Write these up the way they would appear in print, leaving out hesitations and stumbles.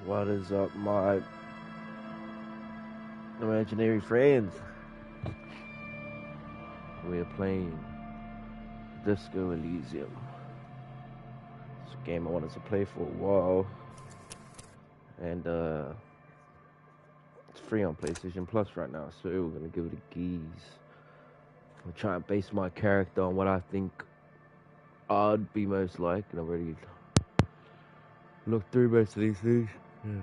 What is up, my imaginary friends? We're playing Disco Elysium. It's a game I wanted to play for a while, and it's free on PlayStation Plus right now, so we're gonna give it a geese. I'll try and base my character on what I think I'd be most like, and I've already looked through most of these things. Yeah.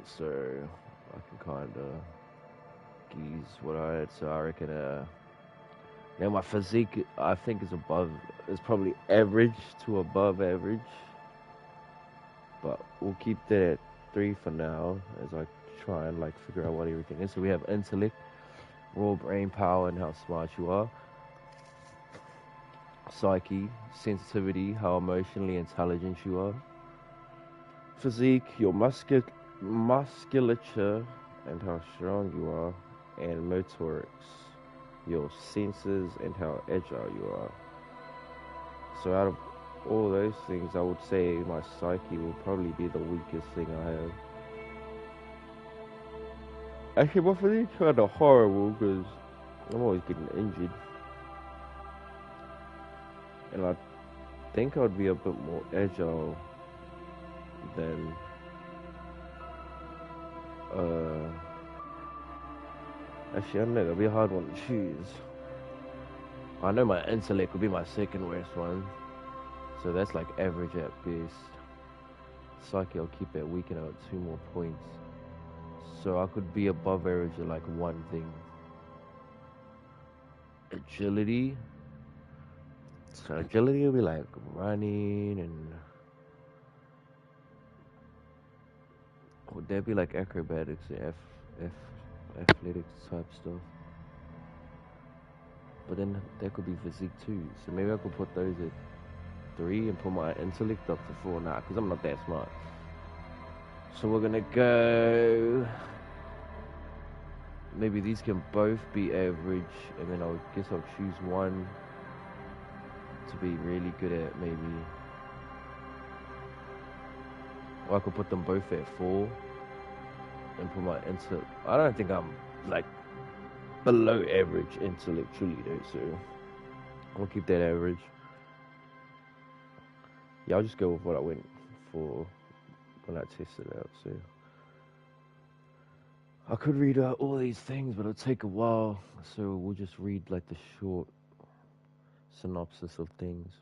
So I can kind of geese what I had. So I reckon now my physique, I think, is probably average to above average. But we'll keep that at 3 for now as I try and figure out what everything is. So we have intellect, raw brain power and how smart you are. Psyche, sensitivity, how emotionally intelligent you are. Physique, your musculature and how strong you are. And motorics, your senses and how agile you are. So out of all those things, I would say my psyche will probably be the weakest thing I have. Actually, my physique's kind of horrible because I'm always getting injured. And I think I'd be a bit more agile than actually, I don't know, that'd be a hard one to choose. I know my intellect would be my second worst one. So that's like average at best. Psyche, I'll keep it weaken out 2 more points. So I could be above average at like one thing. Agility. So agility will be like running and would that be like acrobatics and athletics type stuff? But then that could be physique too. So maybe I could put those at 3 and put my intellect up to 4 now, because I'm not that smart. So we're gonna go. Maybe these can both be average, and then I guess I'll choose one to be really good at, maybe. Or I could put them both at 4 and put my intellect. I don't think I'm like below average intellectually though, so I'm gonna keep that average. Yeah, I'll just go with what I went for when I tested it out. So I could read out all these things, but it'll take a while. So we'll just read like the short synopsis of things.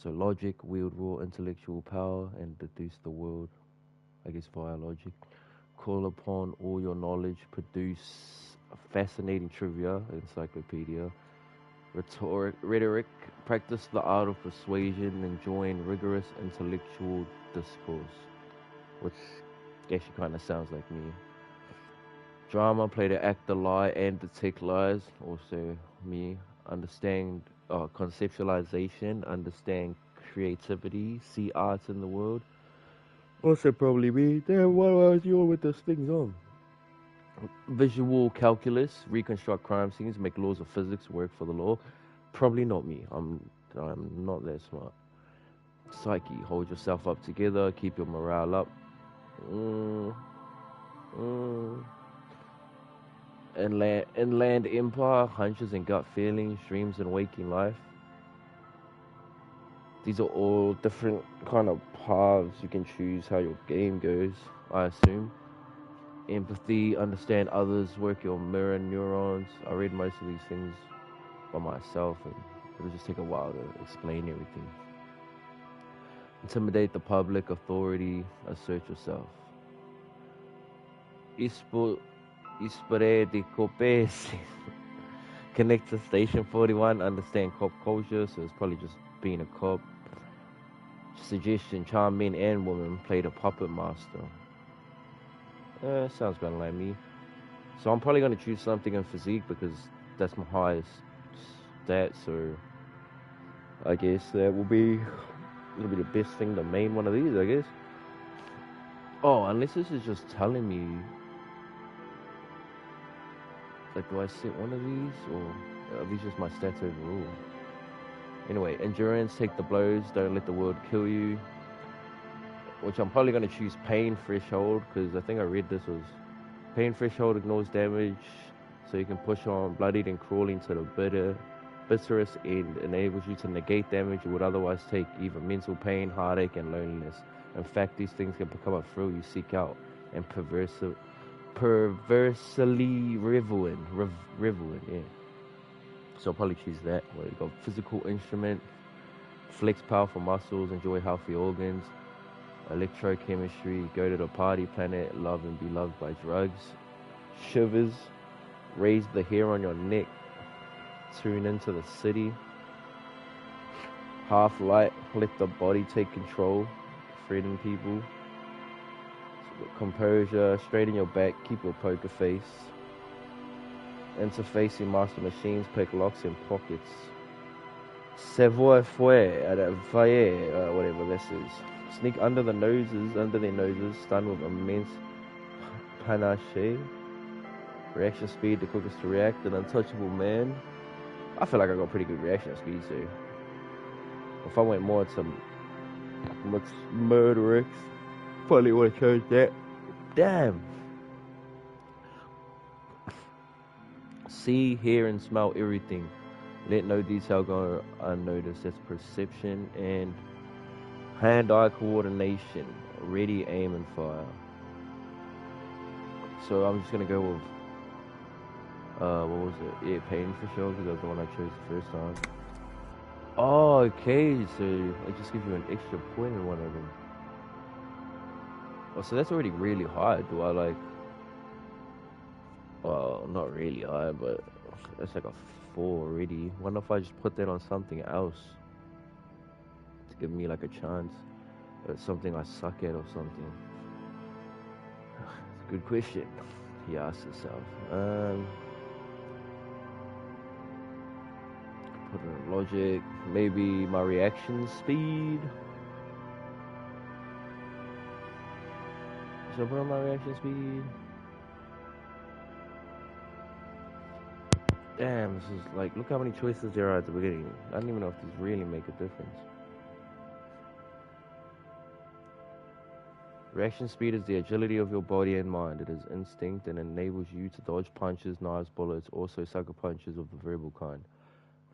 So logic, wield raw intellectual power and deduce the world, I guess via logic. Call upon all your knowledge, produce fascinating trivia, encyclopedia. Rhetoric, practice the art of persuasion and join rigorous intellectual discourse, which actually kind of sounds like me. Drama, play the actor lie and detect lies, also me. Understand conceptualization, understand creativity, see art in the world. Also probably me. Damn, why was you with those things on? Visual calculus, reconstruct crime scenes, make laws of physics work for the law. Probably not me. I'm not that smart. Psyche, hold yourself up together, keep your morale up. Mm, mm. Inland empire, hunches and gut feelings, dreams and waking life. These are all different kind of paths you can choose how your game goes, I assume. Empathy, understand others, work your mirror neurons. I read most of these things by myself and it would just take a while to explain everything. Intimidate the public, authority, assert yourself. Ispere de copes. Connect to Station 41, understand cop culture, so it's probably just being a cop. Suggestion, charm men and women, play the puppet master. Sounds kind of like me. So I'm probably going to choose something in physique because that's my highest stat, so I guess that will be it'll be the best thing, the main one of these, I guess. Oh, unless this is just telling me, like, do I set one of these, or are these just my stats overall? Anyway, endurance, take the blows, don't let the world kill you. which I'm probably gonna choose pain threshold because I think I read this was pain threshold ignores damage, so you can push on bloodied and crawling to the bitterest end, enables you to negate damage you would otherwise take, either mental pain, heartache, and loneliness. In fact, these things can become a thrill you seek out and perversely revel in. Yeah. So I'll probably choose that. Well, you got physical instrument, flex powerful muscles, enjoy healthy organs, electrochemistry, go to the party planet, love and be loved by drugs, shivers, raise the hair on your neck, tune into the city, half light, let the body take control, threaten people, composure, straighten your back, keep your poker face, interfacing master machines, pick locks and pockets. Savoir faire, whatever this is. Sneak under their noses, stun with immense panache. Reaction speed, the quickest to react, an untouchable man. I feel like I got pretty good reaction speed, so if I went more to Murderix, probably would have chose that. Damn. See, hear, and smell everything. Let no detail go unnoticed. That's perception and hand-eye coordination. Ready, aim, and fire. So I'm just gonna go with what was it? Yeah, pain for sure, because that's the one I chose the first time. Oh, okay, so it just gives you an extra point in one of them. Oh, so that's already really high. Do I like... Well, not really high, but that's like a 4 already. Wonder if I just put that on something else to give me like a chance at something I suck at or something. It's a good question. He asked himself. Put it in logic. Maybe my reaction speed. Should I put on my reaction speed? Damn, this is like, look how many choices there are at the beginning. I don't even know if these really make a difference. Reaction speed is the agility of your body and mind. It is instinct and enables you to dodge punches, knives, bullets, also sucker punches of the verbal kind.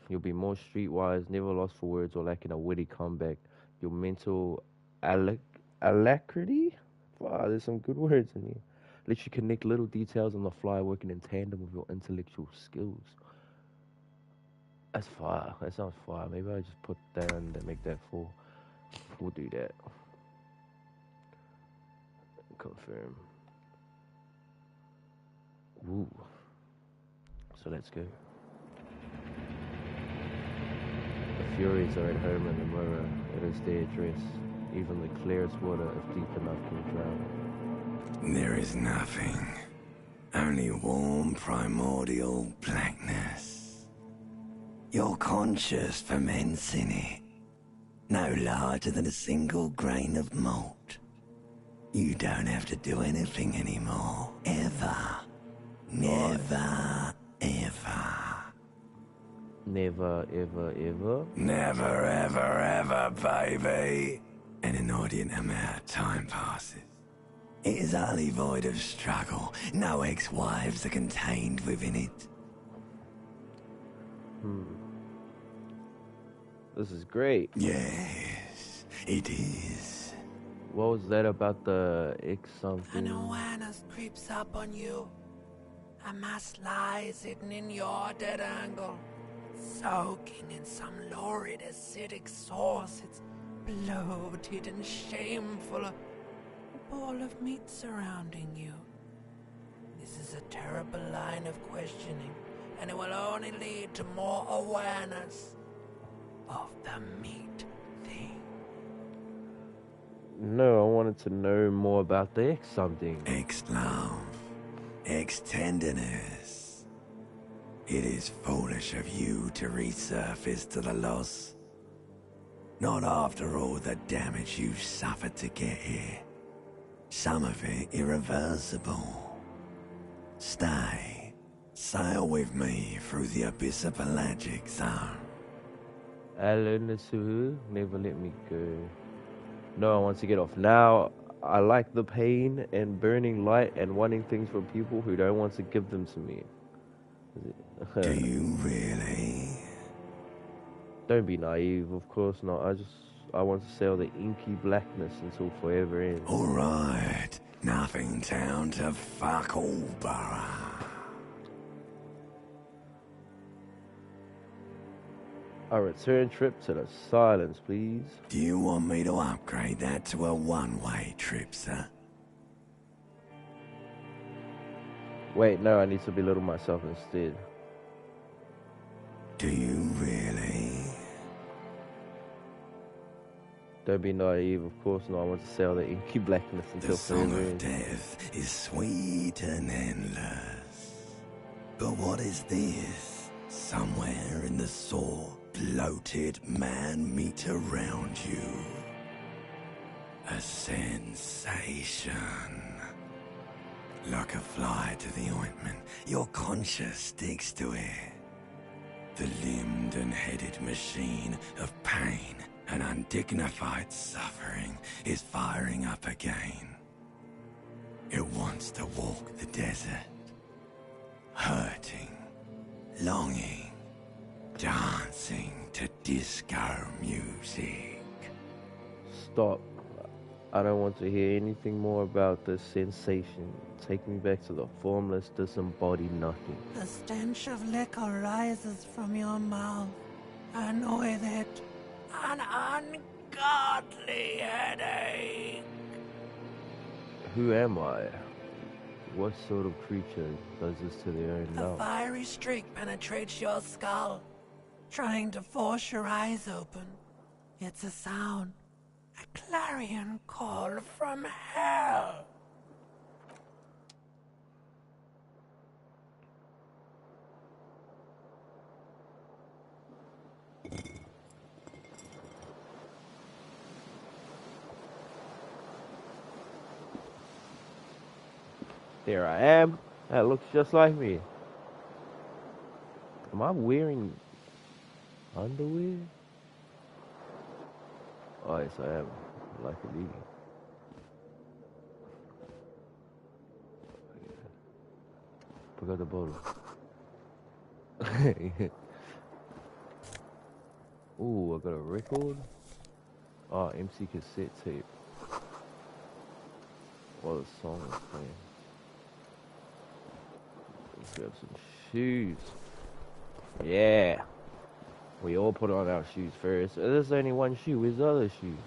You'll be more streetwise, never lost for words or lacking a witty comeback. Your mental alacrity? Wow, there's some good words in here. Let you connect little details on the fly, working in tandem with your intellectual skills. That's fire. That sounds fire. Maybe I just put that and make that 4. We'll do that. Confirm. Ooh. So let's go. The Furies are at home in the mirror. It is their dress. Even the clearest water, if deep enough, can drown. There is nothing. Only warm, primordial blackness. Your conscious ferments in it. No larger than a single grain of malt. You don't have to do anything anymore. Ever. Never, ever. Never, ever, ever? Never, ever, ever, baby. An inordinate amount of time passes. It is utterly void of struggle. No ex-wives are contained within it. This is great. Yes, it is. What was that about the X something? An awareness creeps up on you. A mass lies hidden in your dead angle. Soaking in some lurid acidic sauce. It's bloated and shameful. A ball of meat surrounding you. This is a terrible line of questioning, and it will only lead to more awareness of the meat thing. No, I wanted to know more about the X something. Ex-love. Ex-tenderness. It is foolish of you to resurface to the loss. Not after all the damage you've suffered to get here. Some of it irreversible. Stay. Sail with me through the abyss of pelagic zone. Alan Suhu, never let me go. No, I want to get off. Now, I like the pain and burning light and wanting things from people who don't want to give them to me. Do you really? Don't be naive, of course not. I want to sail the inky blackness until forever ends. Alright, nothing down to fuck all, Borough. A return trip to the silence, please. Do you want me to upgrade that to a one-way trip, sir? Wait, no, I need to belittle myself instead. Do you really? Don't be naive, of course not. I want to sail the inky blackness until The song forever of ends. death is sweet and endless. But what is this? Somewhere in the sore, bloated man meet around you. A sensation. Like a fly to the ointment, your conscience sticks to it. The limbed and headed machine of pain and undignified suffering is firing up again. It wants to walk the desert, hurting, longing, dancing to disco music. Stop. I don't want to hear anything more about this sensation. Take me back to the formless, disembodied nothing. The stench of liquor rises from your mouth, and with it, an ungodly headache. Who am I? What sort of creature does this to their own The mouth? fiery streak penetrates your skull, trying to force your eyes open. It's a sound, a clarion call from hell. There I am. That looks just like me. Am I wearing underwear? Oh, yes, I am. I like it eating. Pick up the bottle. Ooh, I got a record. Oh, MC cassette tape. What a song is playing. Let's grab some shoes. Yeah. We all put on our shoes first. There's only one shoe. Where's the other shoe?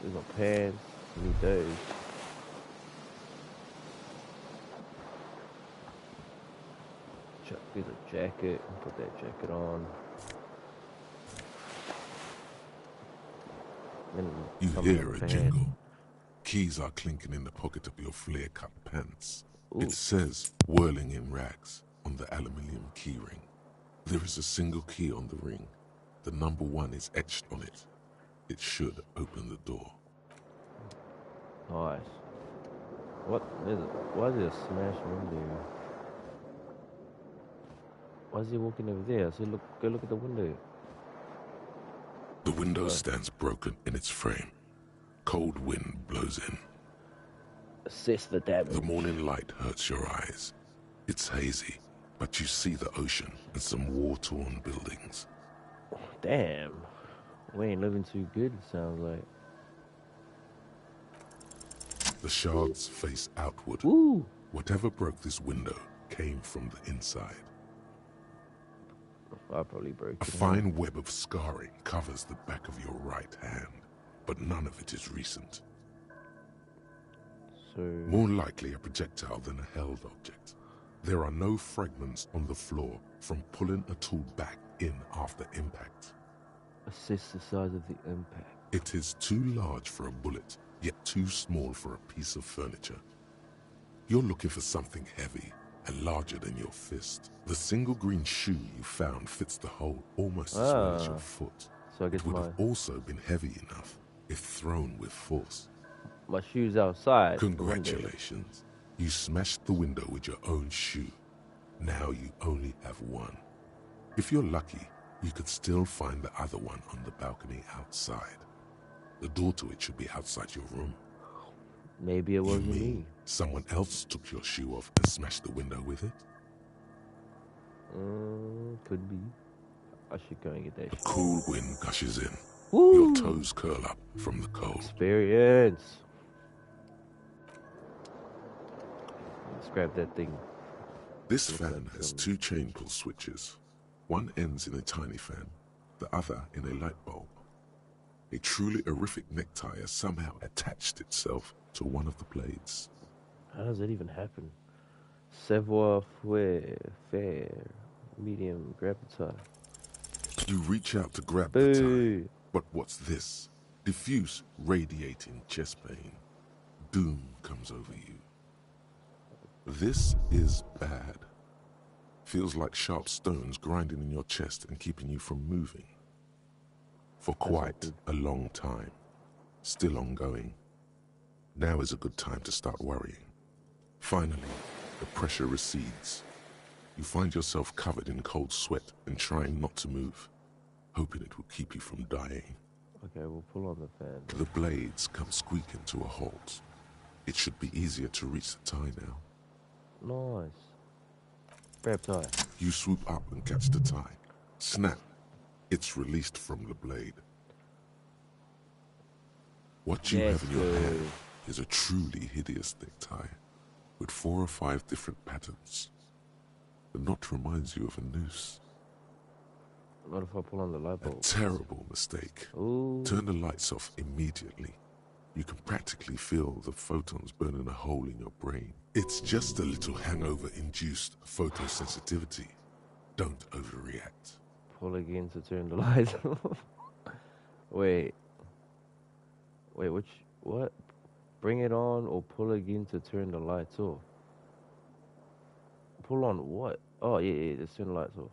There's my pants. I need those. Here's a jacket. Put that jacket on. And You some hear a pants. jingle. Keys are clinking in the pocket of your flare-cut pants. Ooh. It says, whirling in rags, on the aluminium keyring. There is a single key on the ring. The number 1 is etched on it. It should open the door. Nice. What is it? Why is it a smashed window? Why is he walking over there? I said, look, go look at the window. The window stands broken in its frame. Cold wind blows in. Assess the damage. The morning light hurts your eyes. It's hazy, but you see the ocean and some war-torn buildings. Damn. We ain't living too good, it sounds like. The shards face outward. Ooh. Whatever broke this window came from the inside. I probably broke A it. fine web of scarring covers the back of your right hand, but none of it is recent. So, More likely a projectile than a held object. There are no fragments on the floor from pulling a tool back in after impact. assess the size of the impact. It is too large for a bullet, yet too small for a piece of furniture. You're looking for something heavy and larger than your fist. The single green shoe you found fits the hole almost as well as your foot. So I guess It would have also been heavy enough if thrown with force. my shoe's outside. the window. Congratulations. You smashed the window with your own shoe. Now you only have one. If you're lucky, you could still find the other one on the balcony outside. The door to it should be outside your room. Maybe it You wasn't mean me. someone else took your shoe off and smashed the window with it? Could be. I should go and get that The shit. cool wind gushes in. Woo! Your toes curl up from the cold. Experience. Let's grab that thing. This Looks fan like has some- 2 chain pull switches. One ends in a tiny fan, the other in a light bulb. A truly horrific necktie has somehow attached itself to one of the blades. How does that even happen? Savoir faire. Medium, grab the tie. You reach out to grab the tie, Boo! but what's this? Diffuse, radiating chest pain. Doom comes over you. This is bad. Feels like sharp stones grinding in your chest and keeping you from moving. For quite a long time. Still ongoing. Now is a good time to start worrying. Finally, the pressure recedes. You find yourself covered in cold sweat and trying not to move, hoping it will keep you from dying. Okay, we'll pull on the fan. The blades come squeaking to a halt. It should be easier to reach the tie now. Nice. Grab tie. You swoop up and catch the tie. Snap. It's released from the blade. What you have in your hand is a truly hideous necktie with 4 or 5 different patterns. The knot reminds you of a noose. What if I pull on the light A bulb? terrible mistake. Ooh. Turn the lights off immediately. You can practically feel the photons burning a hole in your brain. It's just a little hangover-induced photosensitivity. Don't overreact. Pull again to turn the lights off. Wait, what? Bring it on or pull again to turn the lights off? Pull on what? Oh, yeah, just turn the lights off.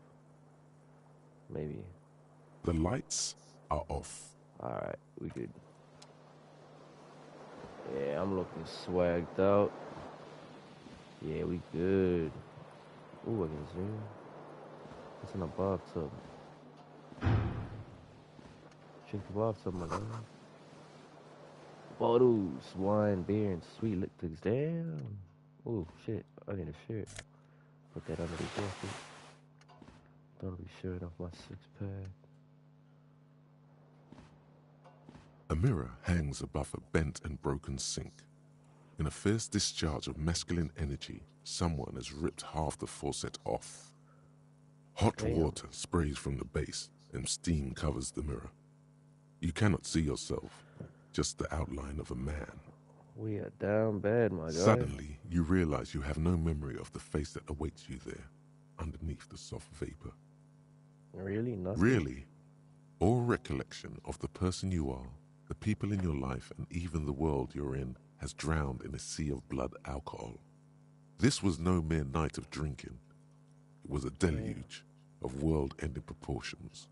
Maybe. The lights are off. Alright, we good. Yeah, I'm looking swagged out. Yeah, we good. Ooh, I can zoom. It's in a bathtub. Drink the bathtub, my guy. Bottles, wine, beer, and sweet liquids. Damn. Ooh, shit. I need a shirt. Put that under the jacket. Don't be showing off my 6-pack. A mirror hangs above a bent and broken sink. In a fierce discharge of masculine energy, someone has ripped half the faucet off. Hot Damn. water sprays from the base and steam covers the mirror. You cannot see yourself, just the outline of a man. We are down bad, my guy. Suddenly, you realize you have no memory of the face that awaits you there, underneath the soft vapor. Really? Nothing? Really, all recollection of the person you are, the people in your life, and even the world you're in has drowned in a sea of blood alcohol. This was no mere night of drinking. It was a deluge of world-ending proportions.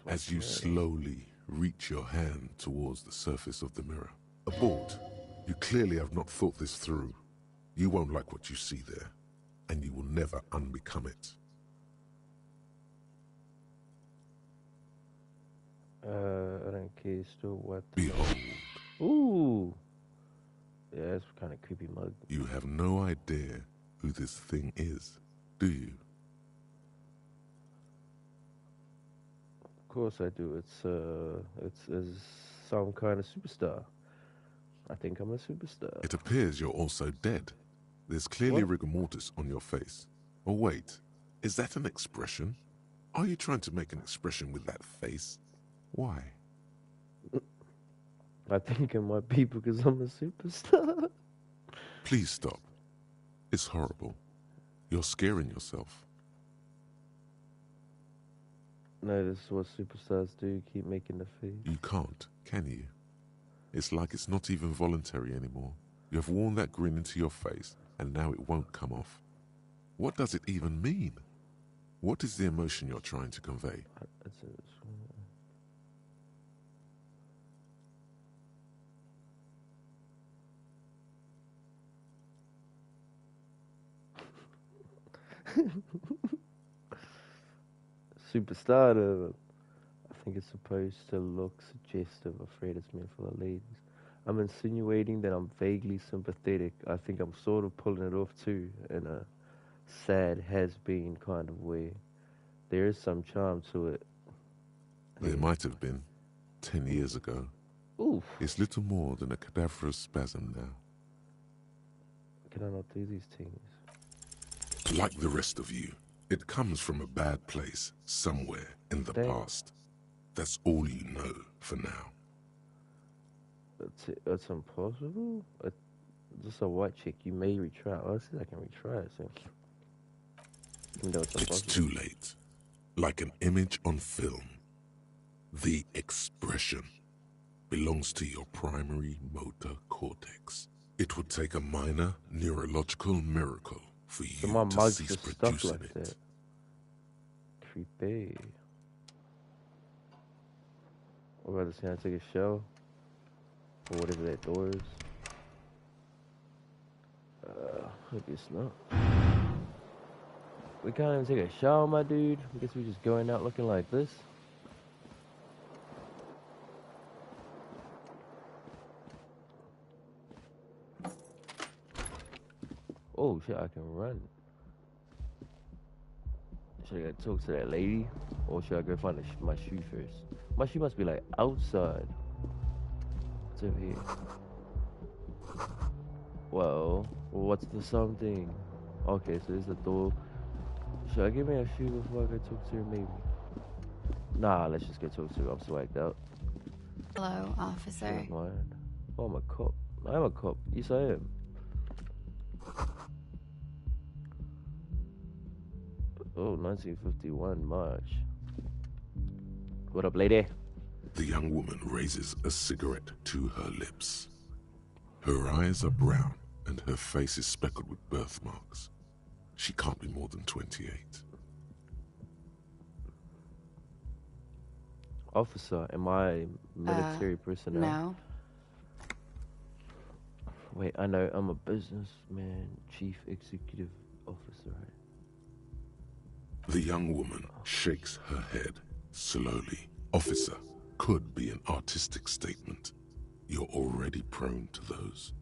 As you slowly reach your hand towards the surface of the mirror. Abort. You clearly have not thought this through. You won't like what you see there, and you will never unbecome it. I don't care still what. Behold, Ooh. Yeah, that's kind of creepy mug. you have no idea who this thing is, do you? Of course I do. It's some kind of superstar. I think I'm a superstar. It appears you're also dead. There's clearly What? rigor mortis on your face. Oh wait, is that an expression? Are you trying to make an expression with that face? Why? I think it might be because I'm a superstar. Please stop. It's horrible. You're scaring yourself. No, this is what superstars do. Keep making the face. You can't, can you? It's like it's not even voluntary anymore. You have worn that grin into your face, and now it won't come off. What does it even mean? What is the emotion you're trying to convey? Superstar. think it's supposed to look suggestive, afraid it's meant for the ladies. I'm insinuating that I'm vaguely sympathetic. I think I'm sort of pulling it off too, in a sad has-been kind of way. There is some charm to it. There might have been 10 years ago. Oof. It's little more than a cadaverous spasm now. Can I not do these things? Like the rest of you, it comes from a bad place somewhere in the Dang. past. That's all you know for now. It's impossible? Just a white chick. You may retry. Oh, let's see if I can retry it. So. Even though it's It's impossible. too late. Like an image on film. The expression belongs to your primary motor cortex. It would take a minor neurological miracle for So you my to mug's cease just stuck producing like it. that. Creepy. What about this? Can I take a shower? Or whatever that door is. I guess not. We can't even take a shower, my dude. I guess we're just going out looking like this. Oh shit, I can run. Should I go talk to that lady? Or should I go find my shoe first? My shoe must be like outside. It's over here. Well, what's the something? Okay, so there's the door. Should I give me a shoe before I go talk to her, maybe? Nah, let's just go talk to her. I'm swagged out. Hello, She officer. don't mind. Oh, I'm a cop. I am a cop. Yes, I am. Oh, 1951 March. What up, lady? The young woman raises a cigarette to her lips. Her eyes are brown and her face is speckled with birthmarks. She can't be more than 28. Officer, am I military personnel? No. Wait, I know. I'm a businessman, chief executive officer, right? The young woman shakes her head slowly. Officer could be an artistic statement. You're already prone to those.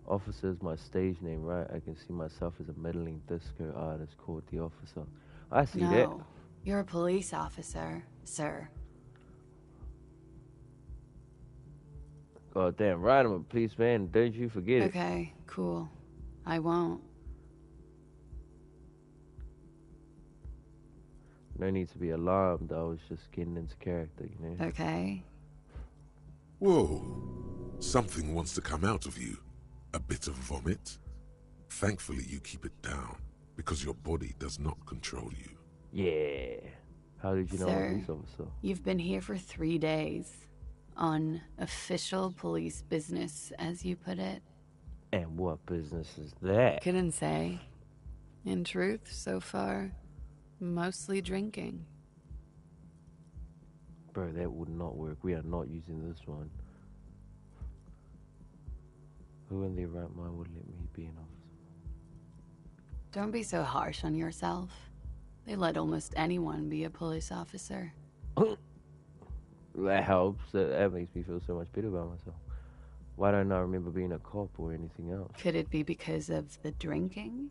Officer is my stage name, right? I can see myself as a meddling disco artist called the Officer. I see that. No. You're a police officer, sir. God damn right, I'm a policeman. Don't you forget it. Okay, cool. I won't. No need to be alarmed. I was just getting into character, you know? Okay. Whoa. Something wants to come out of you. A bit of vomit. Thankfully, you keep it down because your body does not control you. Yeah. How did you know I'm a Sir, police officer? You've been here for 3 days. On official police business, as you put it. And what business is that? Couldn't say. In truth, so far, mostly drinking. Bro, that would not work. We are not using this one. Who in their right mind would let me be an officer? Don't be so harsh on yourself. They let almost anyone be a police officer. That helps. That makes me feel so much better about myself. Why don't I remember being a cop or anything else? Could it be because of the drinking?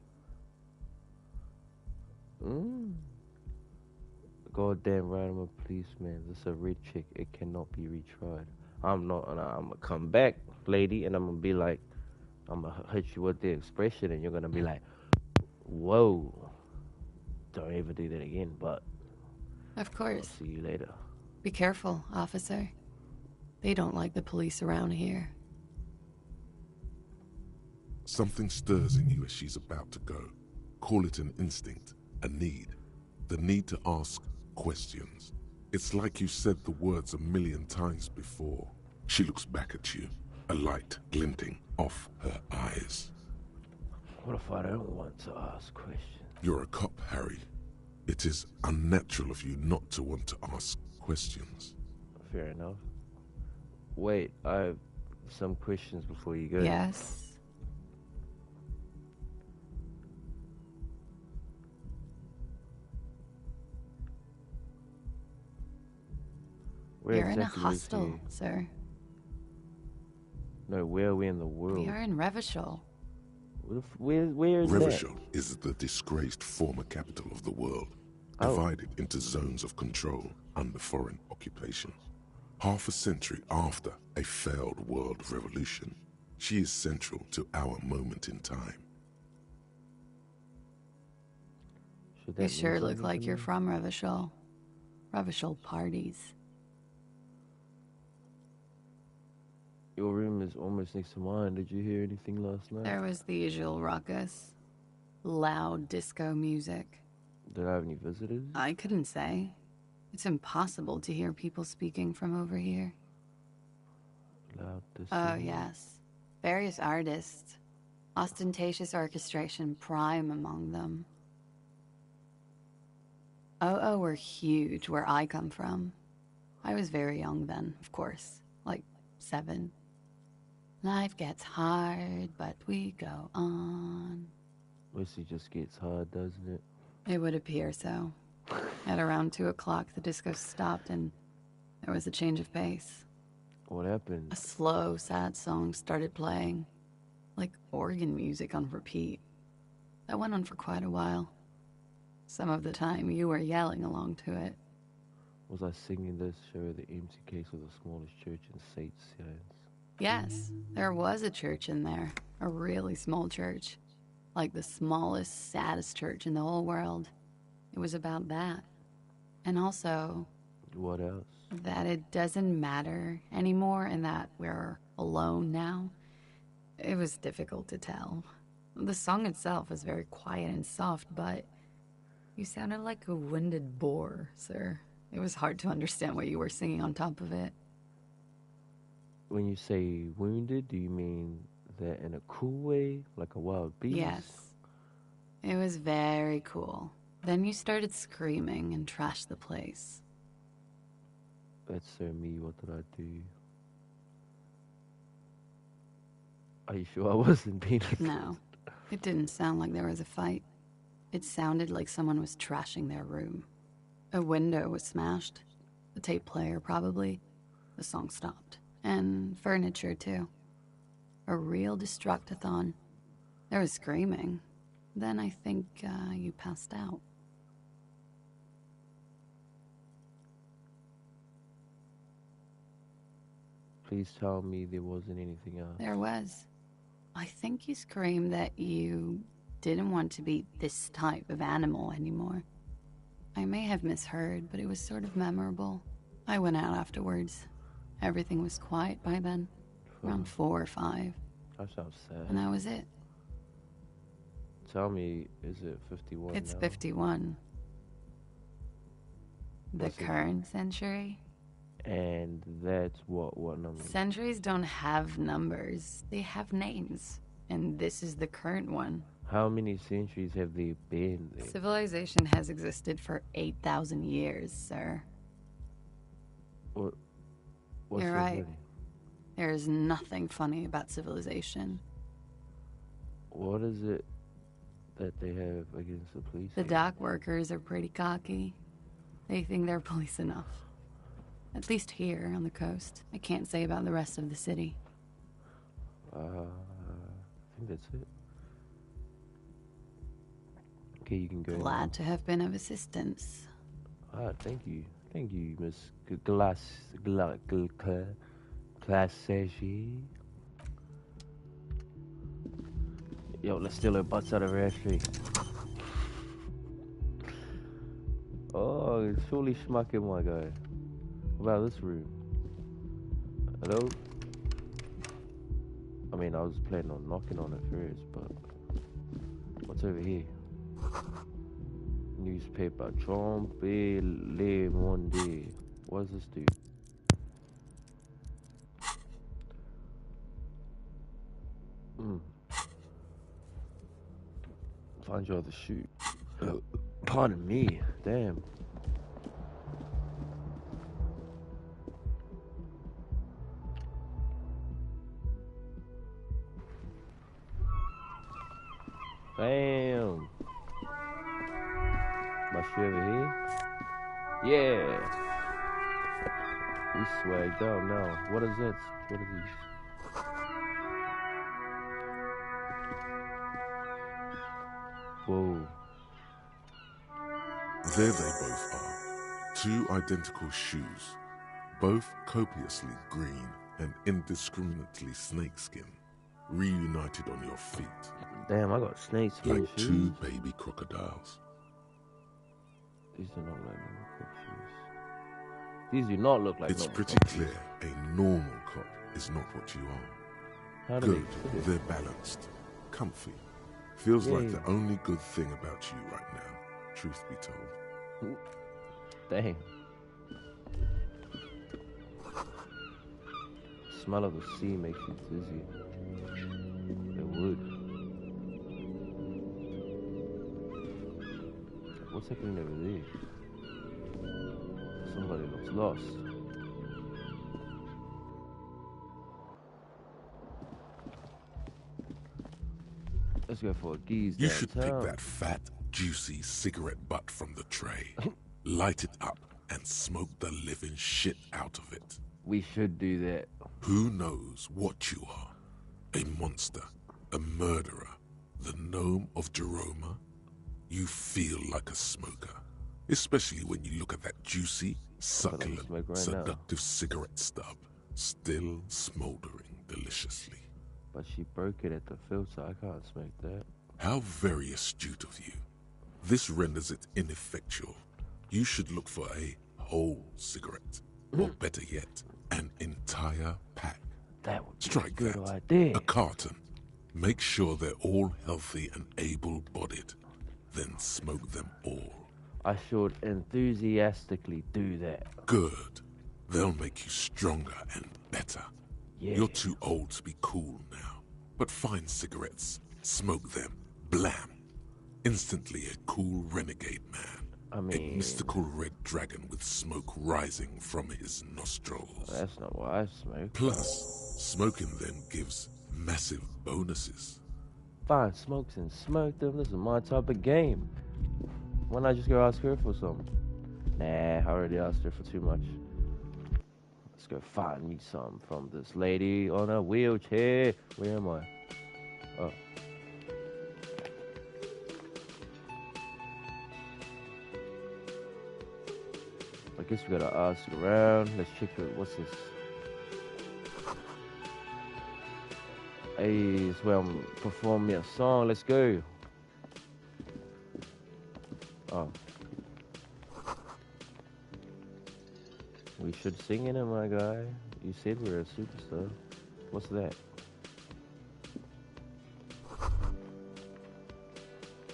God damn right, I'm a policeman. This is a red chick. It cannot be retried. I'm not, and I'm gonna come back, lady, and I'm gonna be like, I'm gonna hit you with the expression, and you're gonna be like, whoa. Don't ever do that again, but Of I'll course. see you later. Be careful, officer. They don't like the police around here. Something stirs in you as she's about to go. Call it an instinct, a need. The need to ask questions. It's like you said the words 1,000,000 times before. She looks back at you, a light glinting off her eyes. What if I don't want to ask questions? You're a cop, Harry. It is unnatural of you not to want to ask questions. Fair enough. Wait, I have some questions before you go. Yes. Where You're in a exactly is hostel, here? sir. No, where are we in the world? We are in Revachol. Where is that? Revachol is the disgraced former capital of the world, Oh. divided into zones of control under foreign occupation. Half a century after a failed world revolution, she is central to our moment in time. Should that You mean sure look something like to you're me? from Revachol. Revachol parties. Your room is almost next to mine. Did you hear anything last night? There was the usual ruckus. Loud disco music. Did I have any visitors? I couldn't say. It's impossible to hear people speaking from over here. Loud disco. Oh, yes. Various artists. Ostentatious orchestration prime among them. Oh, were huge where I come from. I was very young then, of course. Like 7. Life gets hard, but we go on. Mostly just gets hard, doesn't it? It would appear so. At around 2 o'clock, the disco stopped and there was a change of pace. What happened? A slow, sad song started playing, like organ music on repeat. That went on for quite a while. Some of the time, you were yelling along to it. Was I singing this show the empty case of the smallest church in St. Science? Yes, there was a church in there. A really small church. Like the smallest, saddest church in the whole world. It was about that. And also, What else? that it doesn't matter anymore and that we're alone now. It was difficult to tell. The song itself was very quiet and soft, but you sounded like a winded boar, sir. It was hard to understand what you were singing on top of it. When you say wounded, do you mean that in a cool way? Like a wild beast? Yes. It was very cool. Then you started screaming and trashed the place. That's so me. What did I do? Are you sure I wasn't being No, it didn't sound like there was a fight. It sounded like someone was trashing their room. A window was smashed. The tape player, probably. The song stopped. And furniture, too. A real destructathon. There was screaming. Then I think you passed out. Please tell me there wasn't anything else. There was. I think you screamed that you didn't want to be this type of animal anymore. I may have misheard, but it was sort of memorable. I went out afterwards. Everything was quiet by then. Around 4 or 5. That sounds sad. And that was it. Tell me, is it 51 It's now? 51. The What's it? current century? And that's what number? Centuries don't have numbers. They have names. And this is the current one. How many centuries have there been there? Civilization has existed for 8,000 years, sir. What's You're so right. funny? There is nothing funny about civilization. What is it that they have against the police? The dock workers are pretty cocky. They think they're police enough. At least here on the coast. I can't say about the rest of the city. I think that's it. Okay, you can go. Glad to have been of assistance. Thank you. Thank you, Miss Classage. Yo, let's steal her butts out of her street. Oh, surely schmucking my guy. What about this room? Hello? I mean, I was planning on knocking on it first, but what's over here? Newspaper. Trompe le monde. What does this do? Find your other shoe. Pardon me. Damn. Damn. My shoe over here? Yeah. We swagged out now. What is it? What are these? Whoa. There they both are. Two identical shoes, both copiously green and indiscriminately snakeskin, reunited on your feet. Damn, I got snake skin Like shoes. two baby crocodiles. These do not look like normal cop shoes. These do not look like It's normal pretty cop shoes. clear a normal cop is not what you are. How do Good, they do it? they're balanced, comfy. Feels like Yay. the only good thing about you right now, truth be told. Damn. Smell of the sea makes you dizzy. It would. What's happening over there? Somebody looks lost. Let's go for a geese You should pick downtown. that fat, juicy cigarette butt from the tray, light it up, and smoke the living shit out of it. We should do that. Who knows what you are? A monster, a murderer, the gnome of Jeroma? You feel like a smoker, especially when you look at that juicy, succulent, smoke right now. seductive cigarette stub, still smoldering deliciously. But she broke it at the filter. I can't smoke that. How very astute of you. This renders it ineffectual. You should look for a whole cigarette, or better yet, an entire pack. That would be Strike a good that. idea. A carton. Make sure they're all healthy and able-bodied. Then smoke them all. I should enthusiastically do that. Good. They'll make you stronger and better. Yeah. You're too old to be cool now. But find cigarettes, smoke them, blam. Instantly a cool renegade man. I A mean, mystical red dragon with smoke rising from his nostrils. that's not what I smoke. Plus, smoking them gives massive bonuses. Fine, smokes and smoke them. This is my type of game. Why not just go ask her for some? Nah, I already asked her for too much. Let's go find me some from this lady on a wheelchair. Where am I? Oh. I guess we gotta ask around. Let's check it. What's this? Hey, it's where I'm performing a song. Let's go. Oh. We should sing in it, my guy. You said we're a superstar. What's that?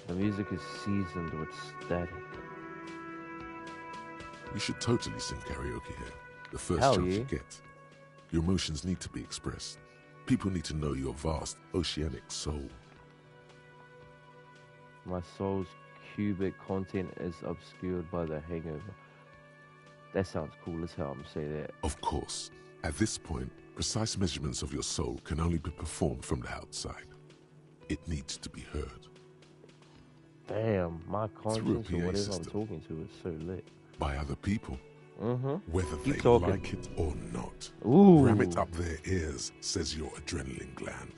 The music is seasoned with static. You should totally sing karaoke here. The first Hell chance yeah. you get. Your emotions need to be expressed. People need to know your vast, oceanic soul. My soul's cubic content is obscured by the hangover. That sounds cool as hell. I'm gonna say that. Of course, at this point, precise measurements of your soul can only be performed from the outside. It needs to be heard Damn, my conscience PA or whatever I'm system. talking to is so lit. by other people, Mm-hmm. whether Keep they talking. like it or not. Ooh. Ram it up their ears, says your adrenaline gland.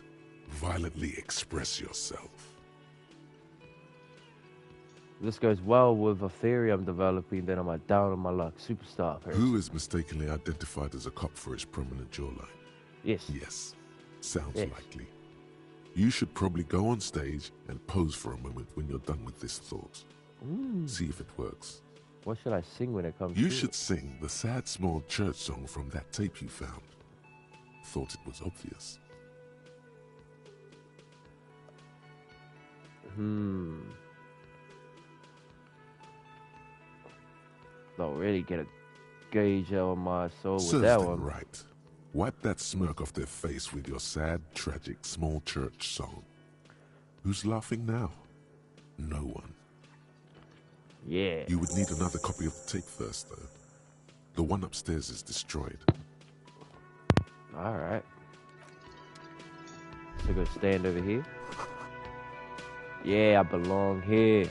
Violently express yourself. This goes well with a theory I'm developing that I'm a down on my luck superstar person. Who is mistakenly identified as a cop for his prominent jawline? Yes. Yes, sounds Yes. likely. You should probably go on stage and pose for a moment when you're done with this thought. See if it works. What should I sing when it comes You to should it? sing the sad small church song from that tape you found. Thought it was obvious. Don't really get a gauge out of my soul with Serves that them one. right. Wipe that smirk off their face with your sad, tragic, small church song. Who's laughing now? No one. Yeah. You would need another copy of the tape first, though. The one upstairs is destroyed. Alright. So go stand over here. Yeah, I belong here.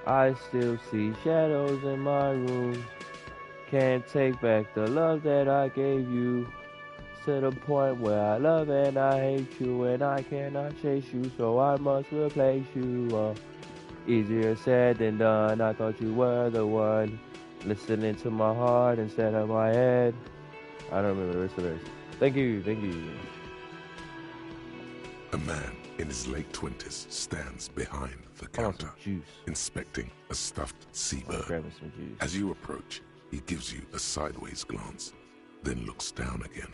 I still see shadows in my room. Can't take back the love that I gave you. To the point where I love and I hate you, and I cannot chase you, so I must replace you. Easier said than done. I thought you were the one, listening to my heart instead of my head. I don't remember the rest of the verse. Thank you, thank you. A man in his late 20s stands behind the I want counter, some juice. inspecting a stuffed I'm seabird. grabbing some juice. As you approach, he gives you a sideways glance, then looks down again.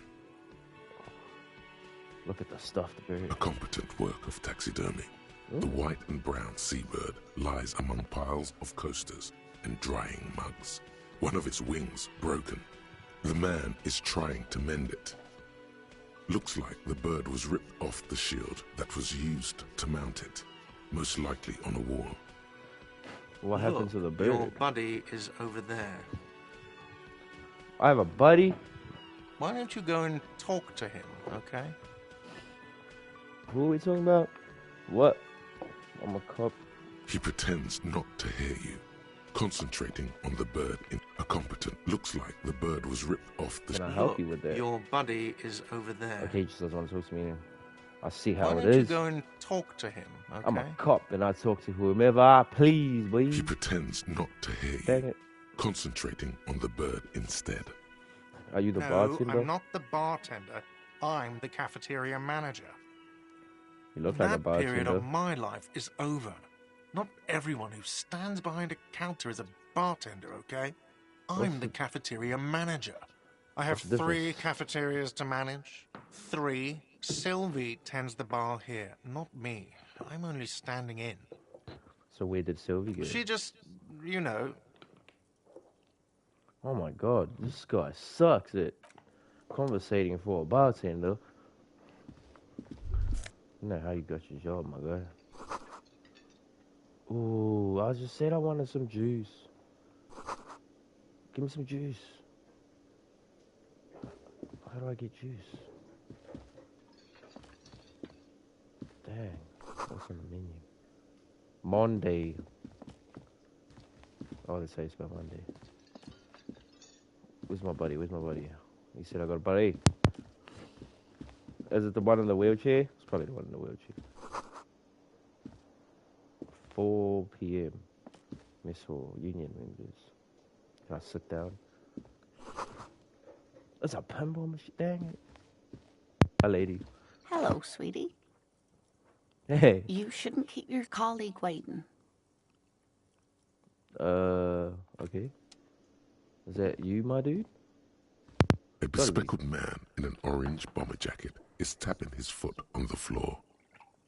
Look at the stuffed bird. A competent work of taxidermy. The white and brown seabird lies among piles of coasters and drying mugs. One of its wings broken. The man is trying to mend it. Looks like the bird was ripped off the shield that was used to mount it, most likely on a wall. What happened to the bird? Your buddy is over there. I have a buddy. Why don't you go and talk to him, okay? Who are we talking about? What? I'm a cop. He pretends not to hear you, concentrating on the bird. A competent looks like the bird was ripped off the Can I shield. help you with that? Your buddy is over there. Okay, he just doesn't want to talk to me. I see Why how it don't you is. go and talk to him, okay? I'm a cop and I talk to whomever I please, boy. He pretends not to hear Dang you, it. concentrating on the bird instead. Are you the No, bartender? I'm not the bartender. I'm the cafeteria manager. You look like a That period bartender. of my life is over. Not everyone who stands behind a counter is a bartender, okay? I'm the cafeteria manager. I have What's the 3 difference? cafeterias to manage. 3. Sylvie tends the bar here, not me. I'm only standing in. So where did Sylvie go? She just, you know, Oh my god, this guy sucks at conversating for a bartender. I know how you got your job, my guy. Ooh, I just said I wanted some juice. Give me some juice. How do I get juice? Dang, what's on the menu? Monday. Oh, they say it's about Monday. Where's my buddy? Where's my buddy? He said I got a buddy. Is it the one in the wheelchair? It's probably the one in the wheelchair. 4 p.m. Mess Hall, union members. Can I sit down? That's a pinball machine. Dang it. Hi, lady. Hello, sweetie. Hey. You shouldn't keep your colleague waiting. Okay. Is that you, my dude? A bespectacled man in an orange bomber jacket is tapping his foot on the floor.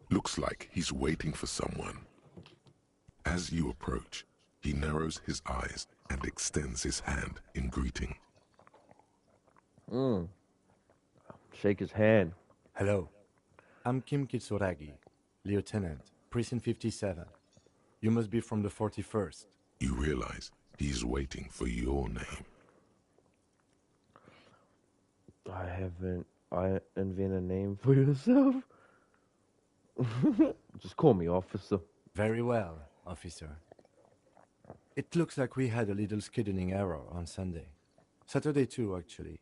Looks like he's waiting for someone. As you approach, he narrows his eyes and extends his hand in greeting. Shake his hand. Hello. I'm Kim Kitsuragi, Lieutenant, Precinct 57. You must be from the 41st. You realize he's waiting for your name. I invent a name for yourself? Just call me officer. Very well, officer. It looks like we had a little scheduling error on Sunday. Saturday too, actually.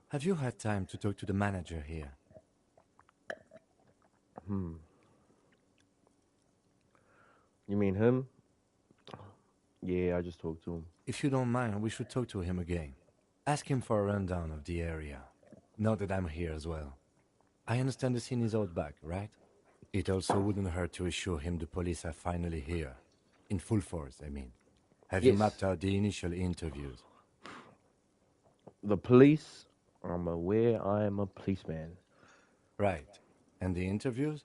Have you had time to talk to the manager here? You mean him? Yeah, I just talked to him. If you don't mind, we should talk to him again. Ask him for a rundown of the area. Now that I'm here as well. I understand the scene is out back, right? It also wouldn't hurt to assure him the police are finally here. In full force, I mean. Have you Yes. mapped out the initial interviews? The police, I'm aware I am a policeman. Right. And the interviews?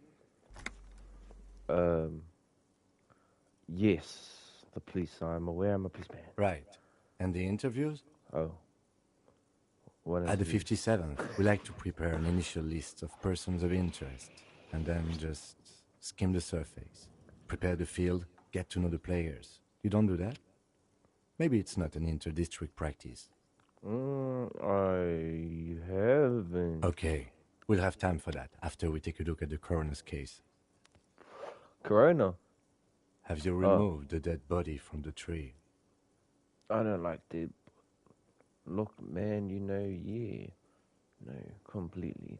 Yes, the police, I'm aware I'm a policeman. Right. And the interviews? Oh. What At the interview? 57th, we like to prepare an initial list of persons of interest, and then just skim the surface. Prepare the field, get to know the players. You don't do that? Maybe it's not an inter-district practice. I haven't. Okay, we'll have time for that after we take a look at the coroner's case. Corona? Have you removed the dead body from the tree? I don't like dead. Look, man, yeah. No, completely.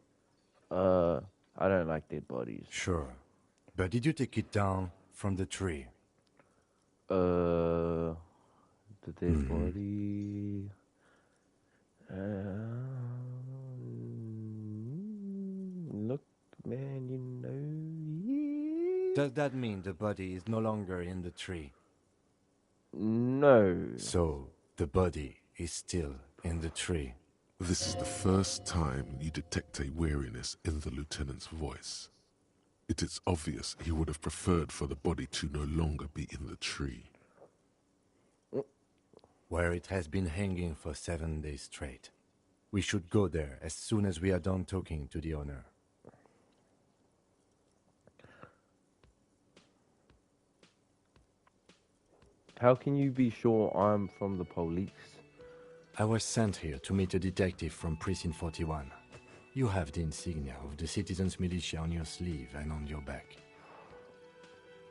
I don't like dead bodies. Sure. But did you take it down from the tree? The dead body. Look, man, yeah. Does that mean the body is no longer in the tree? No. So, the body is still in the tree. This is the first time you detect a weariness in the lieutenant's voice. It is obvious he would have preferred for the body to no longer be in the tree. Where it has been hanging for 7 days straight. We should go there as soon as we are done talking to the owner. How can you be sure I'm from the police? I was sent here to meet a detective from Precinct 41. You have the insignia of the Citizens Militia on your sleeve and on your back.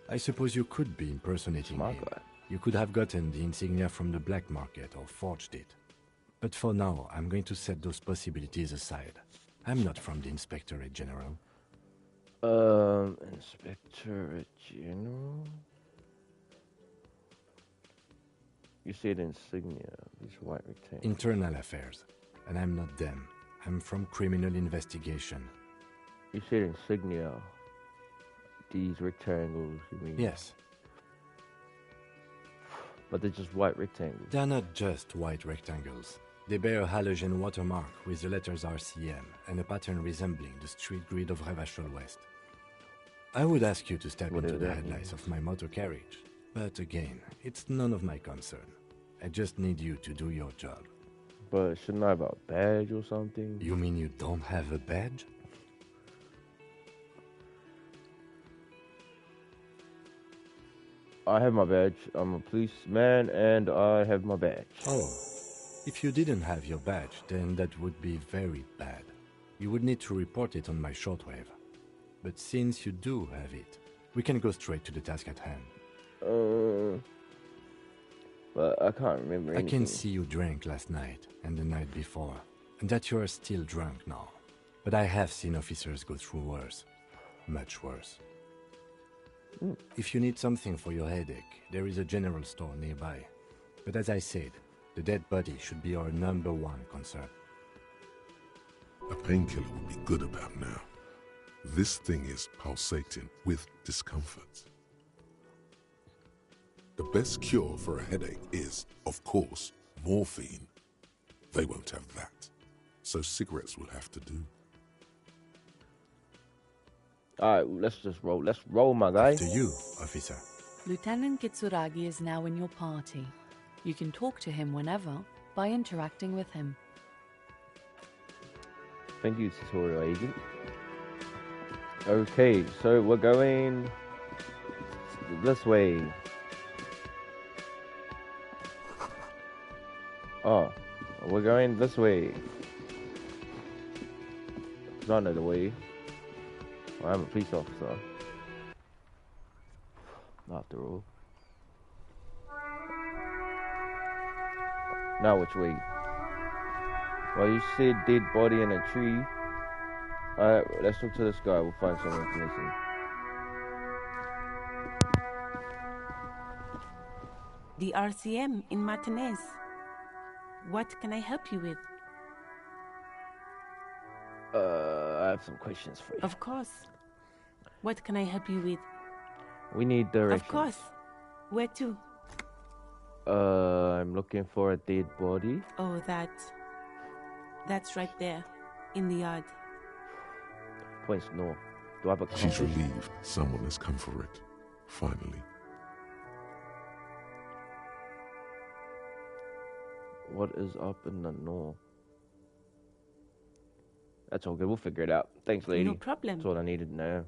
I suppose you could be impersonating Smart him. guy. You could have gotten the insignia from the black market or forged it. But for now, I'm going to set those possibilities aside. I'm not from the Inspectorate General. Inspectorate General? You said insignia, these white rectangles. Internal affairs. And I'm not them. I'm from criminal investigation. You said insignia. These rectangles, you mean? Yes, But they're just white rectangles. they're not just white rectangles. They bear a halogen watermark with the letters RCM and a pattern resembling the street grid of Revachol West. I would ask you to step What into does the that headlights mean? of my motor carriage. But again, it's none of my concern. I just need you to do your job. But shouldn't I have a badge or something? You mean you don't have a badge? I have my badge. I'm a policeman and I have my badge. Oh, if you didn't have your badge, then that would be very bad. You would need to report it on my shortwave. But since you do have it, we can go straight to the task at hand. But I can't remember I anything. can see you drank last night and the night before, and that you are still drunk now. But I have seen officers go through worse. Much worse. If you need something for your headache, there is a general store nearby. But as I said, the dead body should be our #1 concern. A painkiller would be good about now. This thing is pulsating with discomfort. The best cure for a headache is, of course, morphine. They won't have that, so cigarettes will have to do. Alright, let's just roll. Let's roll, my guy. To you, officer. Lieutenant Kitsuragi is now in your party. You can talk to him whenever by interacting with him. Thank you, tutorial agent. Okay, so we're going this way. Oh, we're going this way. 'Cause I know the way. Well, I'm a police officer. After all. Now which way? Well, you said dead body in a tree. Alright, let's talk to this guy. We'll find some information. The RCM in Martinez. What can I help you with? I have some questions for you. Of course. What can I help you with? We need directions. Of course. Where to? I'm looking for a dead body. Oh, that's right there, in the yard. Points north. Do I have a She's compass? relieved someone has come for it, finally. What is up in the north? That's all good. We'll figure it out. Thanks, lady. No problem. That's all I needed to know.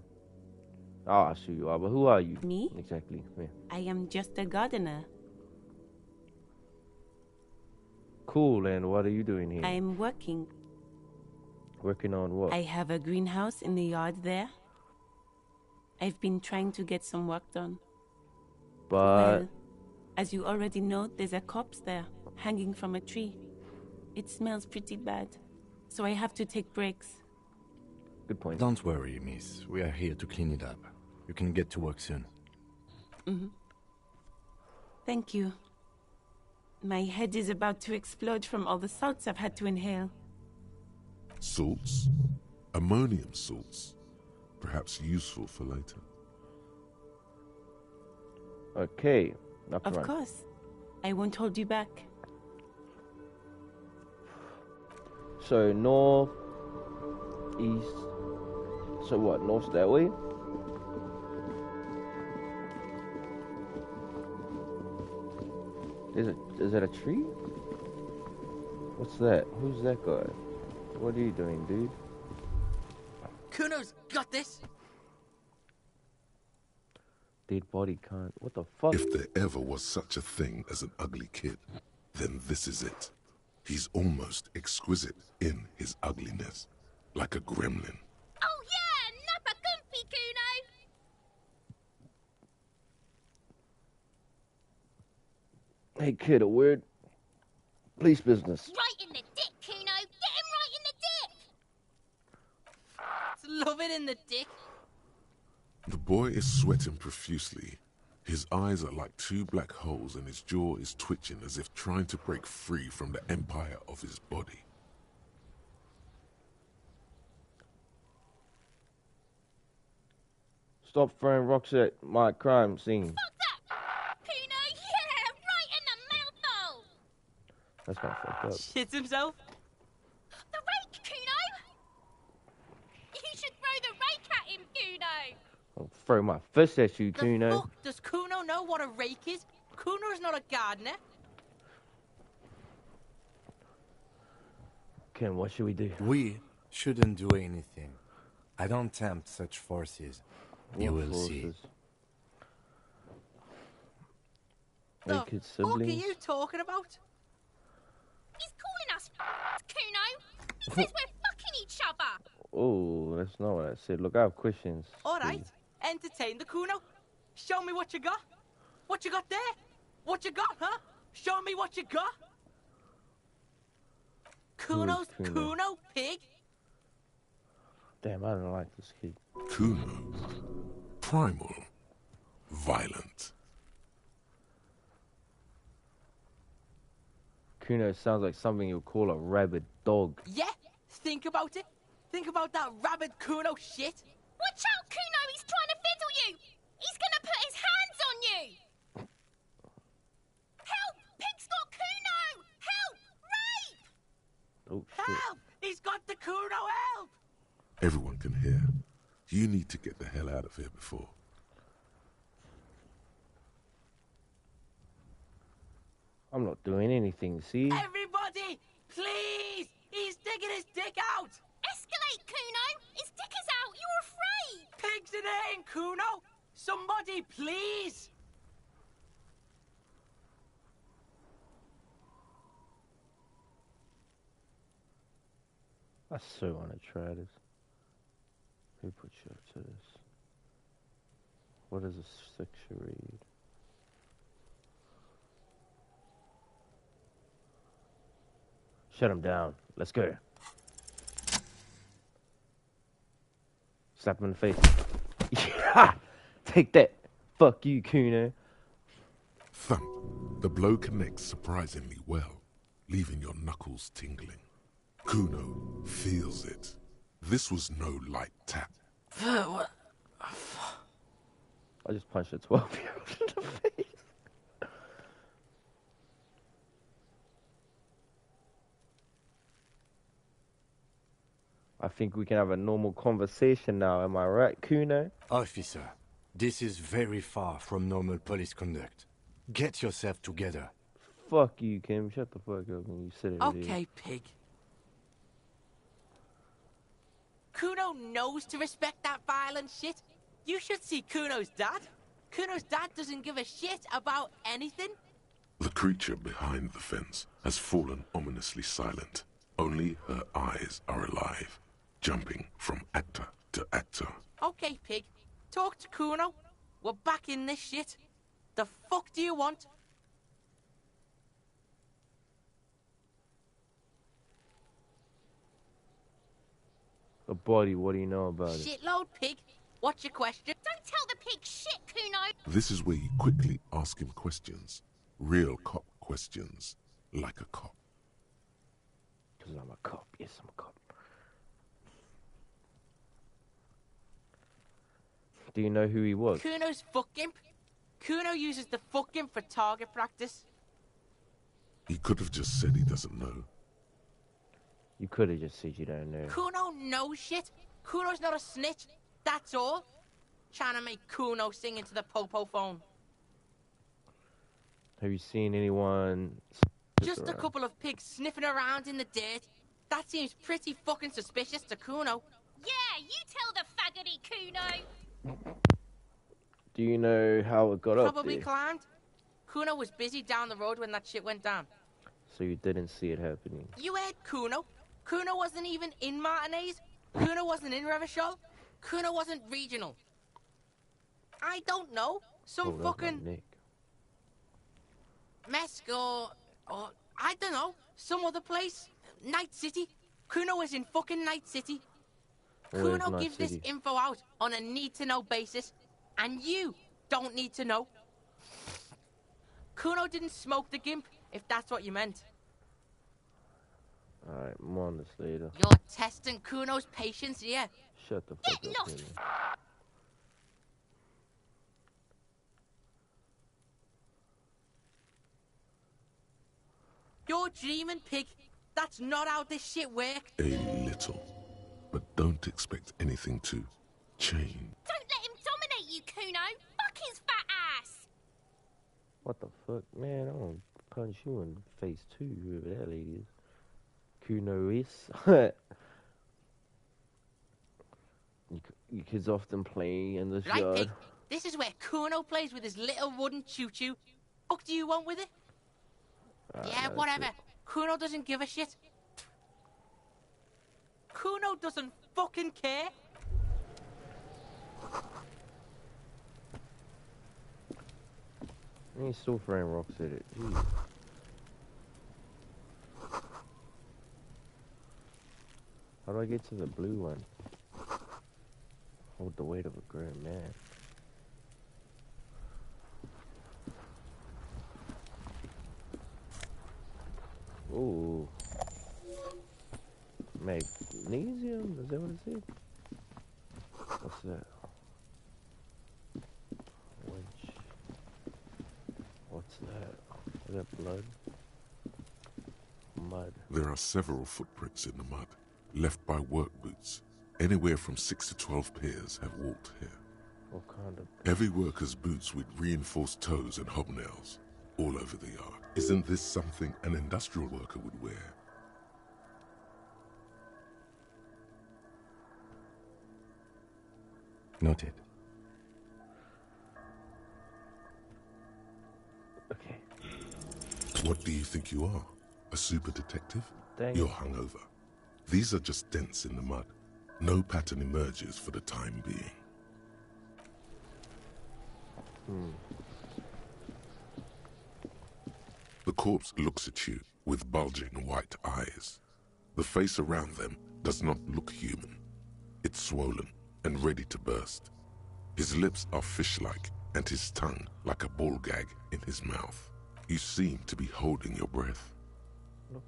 Oh, I see you are, but who are you? Me? Exactly. Yeah. I am just a gardener. Cool, and what are you doing here? I am working. Working on what? I have a greenhouse in the yard there. I've been trying to get some work done. But Well, as you already know, there's a corpse there, hanging from a tree. It smells pretty bad, so I have to take breaks. good point. Don't worry, miss. We are here to clean it up. You can get to work soon. Thank you. My head is about to explode from all the salts I've had to inhale. Salts? Ammonium salts. Perhaps useful for later. Okay, up to Of run. course. I won't hold you back. So north, east. So what? North's that way. Is that a tree? What's that? Who's that guy? What are you doing, dude? Kuno's got this. Dead body can't. What the fuck? If there ever was such a thing as an ugly kid, then this is it. He's almost exquisite in his ugliness, like a gremlin. Oh yeah, Nappa Gumpy, Kuno! Hey kid, a word. Police business. Right in the dick, Kuno! Get him right in the dick! Love it in the dick. The boy is sweating profusely. His eyes are like two black holes and his jaw is twitching as if trying to break free from the empire of his body. Stop throwing rocks at my crime scene. Fuck that! Kuno, yeah! Right in the mouthful! That's kind of fucked up. Shits himself. The rake, Kuno! You should throw the rake at him, Kuno! I'll throw my fist at you, The Kuno. fuck does Kuno know what a rake is? Kuno's not a gardener. Ken, what should we do? We shouldn't do anything. I don't tempt such forces. You What will see. forces? The Naked fuck are siblings? you talking about? He's calling us Kuno! He says we're fucking each other! Oh, that's not what I said. Look, I have questions. Alright, entertain the Kuno. Show me what you got. What you got there? What you got, huh? Show me what you got. Kuno's Kuno? Kuno, pig. Damn, I don't like this kid. Kuno. Primal. Violent. Kuno sounds like something you'd call a rabid dog. Yeah, think about it. Think about that rabid Kuno shit. Watch out, Kuno! He's trying to fiddle you! He's gonna put his hands on you! Help! Pig's got Kuno! Help! Rape! Oh, shit. Help! He's got the Kuno, help! Everyone can hear. You need to get the hell out of here before. I'm not doing anything, see? Everybody, please! He's digging his dick out! Escalate, Kuno! His dick is out! You're afraid! Pigs in here in Kuno! Somebody, please! I so want to try this. Who put you up to this? What does a section read? Shut him down. Let's go. Slap him in the face. Yeah! Take that. Fuck you, Kuno. Thump. The blow connects surprisingly well, leaving your knuckles tingling. Kuno feels it. This was no light tap. What? I just punched a 12-year-old in the face. I think we can have a normal conversation now, am I right, Kuno? Officer, this is very far from normal police conduct. Get yourself together. Fuck you, Kim. Shut the fuck up when you sit it. Okay, pig. Kuno knows to respect that violent shit. You should see Kuno's dad. Kuno's dad doesn't give a shit about anything. The creature behind the fence has fallen ominously silent. Only her eyes are alive, jumping from actor to actor. Okay, pig. Talk to Kuno. We're back in this shit. The fuck do you want? A body, what do you know about it? Shitload pig. What's your question? Don't tell the pig shit, Kuno! This is where you quickly ask him questions. Real cop questions. Like a cop. Because I'm a cop. Yes, I'm a cop. Do you know who he was? Kuno's fuck imp. Kuno uses the fuck imp for target practice. He could have just said he doesn't know. You could have just said you don't know. Kuno knows shit. Kuno's not a snitch. That's all. Trying to make Kuno sing into the popo phone. Have you seen anyone... Just a couple of pigs sniffing around in the dirt. That seems pretty fucking suspicious to Kuno. Yeah, you tell the faggoty, Kuno! Do you know how it got up Probably there? climbed. Kuno was busy down the road when that shit went down. So you didn't see it happening. You heard Kuno. Kuno wasn't even in Martinez. Kuno wasn't in Revachol. Kuno wasn't regional. I don't know. Some fucking... Nick. Mesk or I don't know, some other place. Night City. Kuno is in fucking Night City. Where's Kuno Night gives City? this info out on a need-to-know basis, and you don't need to know. Kuno didn't smoke the gimp, if that's what you meant. Alright, more on this later. You're testing Kuno's patience here. Shut the fuck Get up, lost! Kenny. You're dreaming, pig. That's not how this shit works. A little. But don't expect anything to change. Don't let him dominate you, Kuno! Fuck his fat ass! What the fuck? Man, I'm gonna punch you in the face too, whoever that lady is. Kuno is. You kids often play in this Right, yard. pig. This is where Kuno plays with his little wooden choo-choo. Fuck do you want with it? Yeah, no, whatever. shit. Kuno doesn't give a shit. Kuno doesn't fucking care. He's still throwing rocks at it. Jeez. How do I get to the blue one? Hold the weight of a grown man. Ooh. Magnesium? Is that what it said? What's that? Winch. What's that? Is that blood? Mud. There are several footprints in the mud, left by work boots. Anywhere from 6 to 12 pairs have walked here. What kind of... Heavy workers' boots with reinforced toes and hobnails, all over the yard. Isn't this something an industrial worker would wear? Noted. Okay. What do you think you are? A super detective? Dang. You're hungover. These are just dents in the mud. No pattern emerges for the time being. The corpse looks at you with bulging white eyes. The face around them does not look human. It's swollen and ready to burst. His lips are fish-like and his tongue like a ball gag in his mouth. You seem to be holding your breath.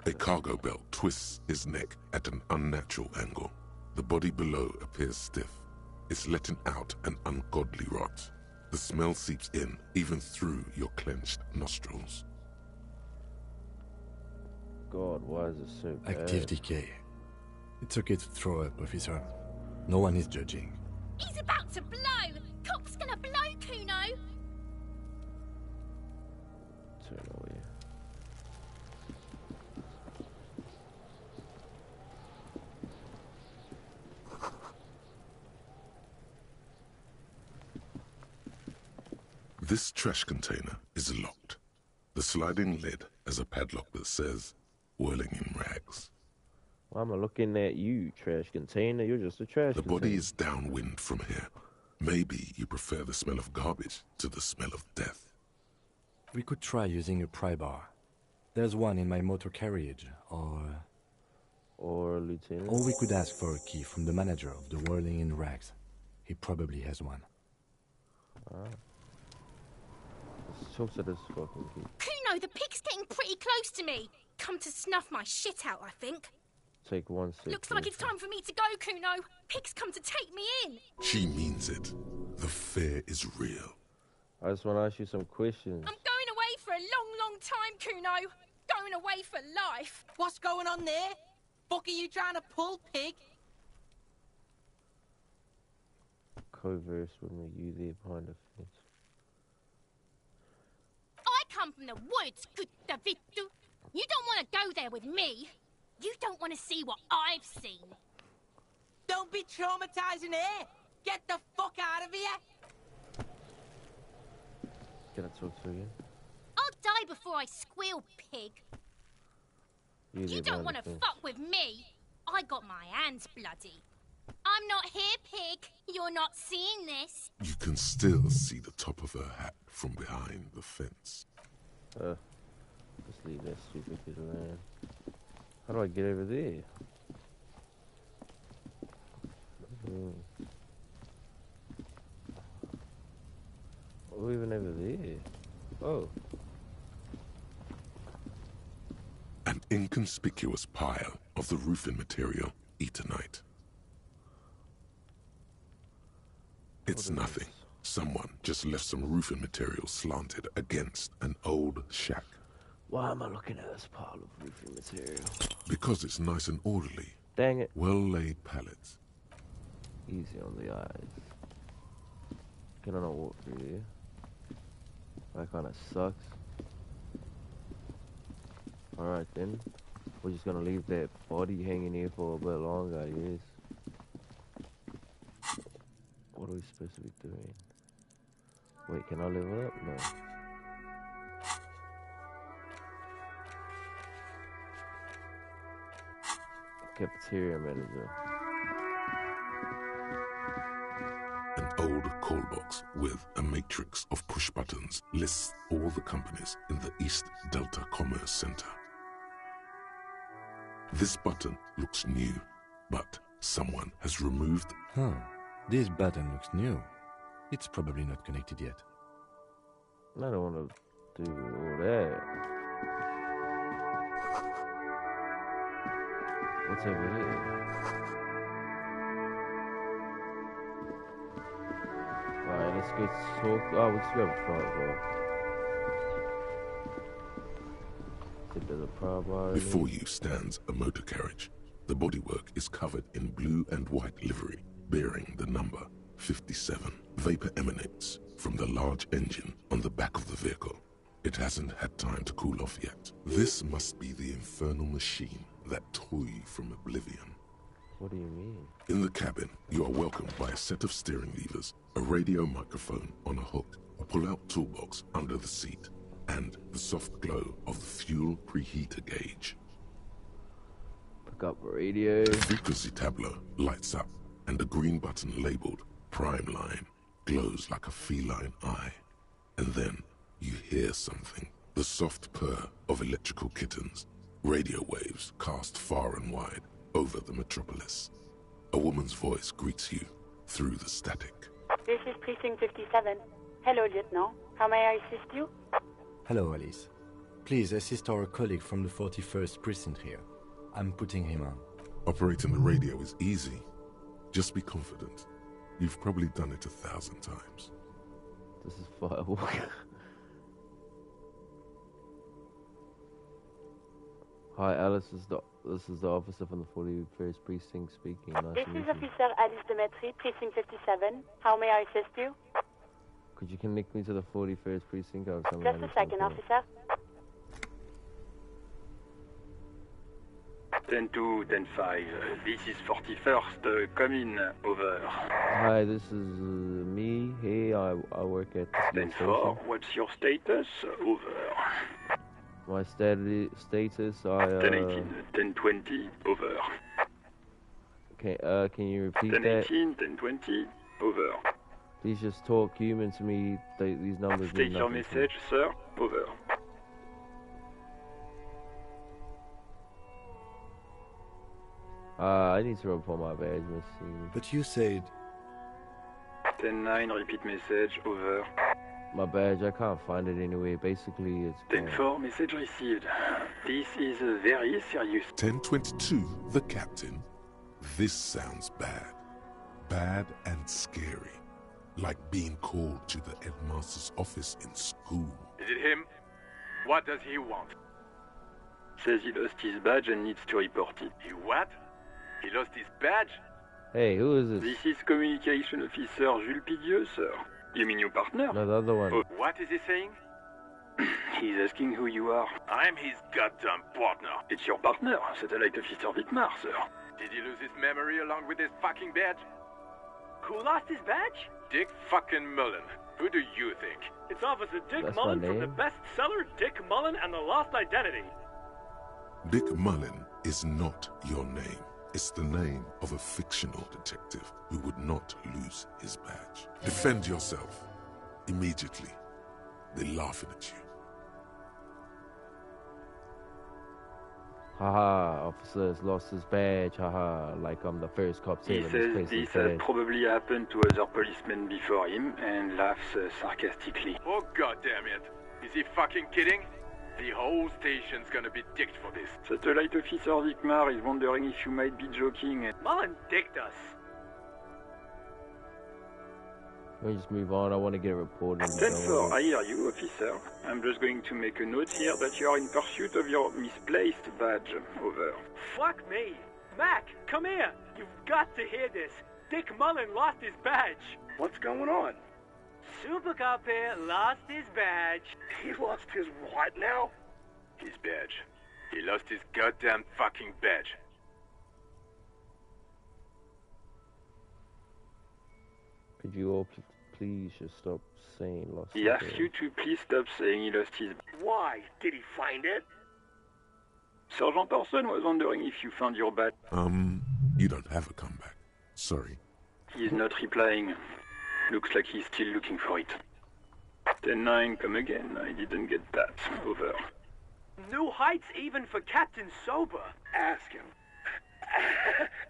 A cargo belt twists his neck at an unnatural angle. The body below appears stiff. It's letting out an ungodly rot. The smell seeps in even through your clenched nostrils. God, why is it so bad? Active decay. It's okay to throw up, officer. No one is judging. He's about to blow! Cop's gonna blow, Kuno! Turn away. This trash container is locked. The sliding lid has a padlock that says, "Whirling in rags." Why am I looking at you, trash container? You're just a trash The container. body is downwind from here. Maybe you prefer the smell of garbage to the smell of death. We could try using a pry bar. There's one in my motor carriage, or Lieutenant. Or we could ask for a key from the manager of the Whirling in Rags. He probably has one. Let's talk to this fucking kid. Kuno, the pig's getting pretty close to me. Come to snuff my shit out, I think. Take one sip. Looks like it's time for me to go, Kuno. Pig's come to take me in. She means it. The fear is real. I just want to ask you some questions. I'm going away for a long, long time, Kuno. Going away for life. What's going on there? Fuck are you trying to pull, pig? Converse with me, you there behind the fence. I come from the woods, Kuttavitu. You don't want to go there with me. You don't want to see what I've seen. Don't be traumatizing here. Get the fuck out of here. Can I talk to you again? I'll die before I squeal, pig. You don't want to fence. fuck with me. I got my hands bloody. I'm not here, pig. You're not seeing this. You can still see the top of her hat from behind the fence. Just leave that stupid kid around. How do I get over there? What even over there? Oh. An inconspicuous pile of the roofing material, Eternite. It's nothing. Someone just left some roofing material slanted against an old shack. Why am I looking at this pile of roofing material? Because it's nice and orderly. Dang it. Well-laid pallets. Easy on the eyes. Can I not walk through here? That kind of sucks. Alright then. We're just gonna leave that body hanging here for a bit longer, I guess. What are we supposed to be doing? Wait, can I level up? No. Cafeteria manager. An old call box with a matrix of push buttons lists all the companies in the East Delta Commerce Center. This button looks new, but someone has removed... This button looks new. It's probably not connected yet. I don't want to do all that. What's over here? Alright, let's go talk. Oh, let's grab a pry bar. Think there's a pry bar in Before here? you stands a motor carriage. The bodywork is covered in blue and white livery, bearing the number 57. Vapor emanates from the large engine on the back of the vehicle. It hasn't had time to cool off yet. This must be the infernal machine that tore you from oblivion. What do you mean? In the cabin, you are welcomed by a set of steering levers, a radio microphone on a hook, a pull-out toolbox under the seat, and the soft glow of the fuel preheater gauge. Pick up radio. The frequency tableau lights up, and the green button labeled Prime Line glows like a feline eye. And then you hear something. The soft purr of electrical kittens. Radio waves cast far and wide over the metropolis. A woman's voice greets you through the static. This is Precinct 57. Hello, Lieutenant. How may I assist you? Hello, Alice. Please assist our colleague from the 41st Precinct here. I'm putting him on. Operating the radio is easy. Just be confident. You've probably done it 1,000 times. This is Firewalk. Hi, Alice. This is the officer from the 41st Precinct speaking. Nice This to is meet you. Officer Alice Demetri, Precinct 57. How may I assist you? Could you connect me to the 41st Precinct? I have something Just I a need to second, report. officer. 10-2, 10-5. This is 41st. Come in. Over. Hi, this is me. Hey, I work at the 10-4. station. What's your status? Over. My status, I 10-18, 10-20. Over. Okay, can you repeat that? 10-18, 10-20. Over. Please just talk human to me. These numbers mean State your nothing to me. message, sir. Over. I need to report my badge missing. But you said... 10-9, repeat message. Over. My badge, I can't find it anywhere. Basically, it's gone. 10-4, message received. This is very serious. 1022, the captain. This sounds bad. Bad and scary. Like being called to the headmaster's office in school. Is it him? What does he want? Says he lost his badge and needs to report it. He what? He lost his badge? Hey, who is this? This is Communication Officer Jules Pidieux, sir. You mean your partner? No, the other one. Oh, What is he saying? he's asking who you are. I'm his goddamn partner. It's your partner, Satellite Officer Wittmar, sir. Did he lose his memory along with his fucking badge? Who lost his badge? Dick fucking Mullen. Who do you think? It's Officer Dick That's Mullen my from the name. bestseller Dick Mullen and the Lost Identity. Dick Mullen is not your name. It's the name of a fictional detective who would not lose his badge. Defend yourself. Immediately. They're laughing at you. Haha, officer has lost his badge. Haha, like I'm the first cop He tail in this says place this today. has probably happened to other policemen before him and laughs sarcastically. Oh goddamn it. Is he fucking kidding? The whole station's gonna be dicked for this. Satellite Officer Wittmar is wondering if you might be joking. Mullen dicked us. Let me just move on. I want to get a report. 10-4, I hear you, officer. I'm just going to make a note here that you are in pursuit of your misplaced badge. Over. Fuck me. Mac, come here. You've got to hear this. Dick Mullen lost his badge. What's going on? Super Cop here lost his badge. He lost his what now? His badge. He lost his goddamn fucking badge. Could you all please just stop saying lost? He his asks badge? you to please stop saying he lost his... Why? Did he find it? Sergeant Orson was wondering if you found your badge. You don't have a comeback. Sorry. He's not replying. Looks like he's still looking for it. 10-9, come again. I didn't get that. Over. New heights even for Captain Sober. Ask him.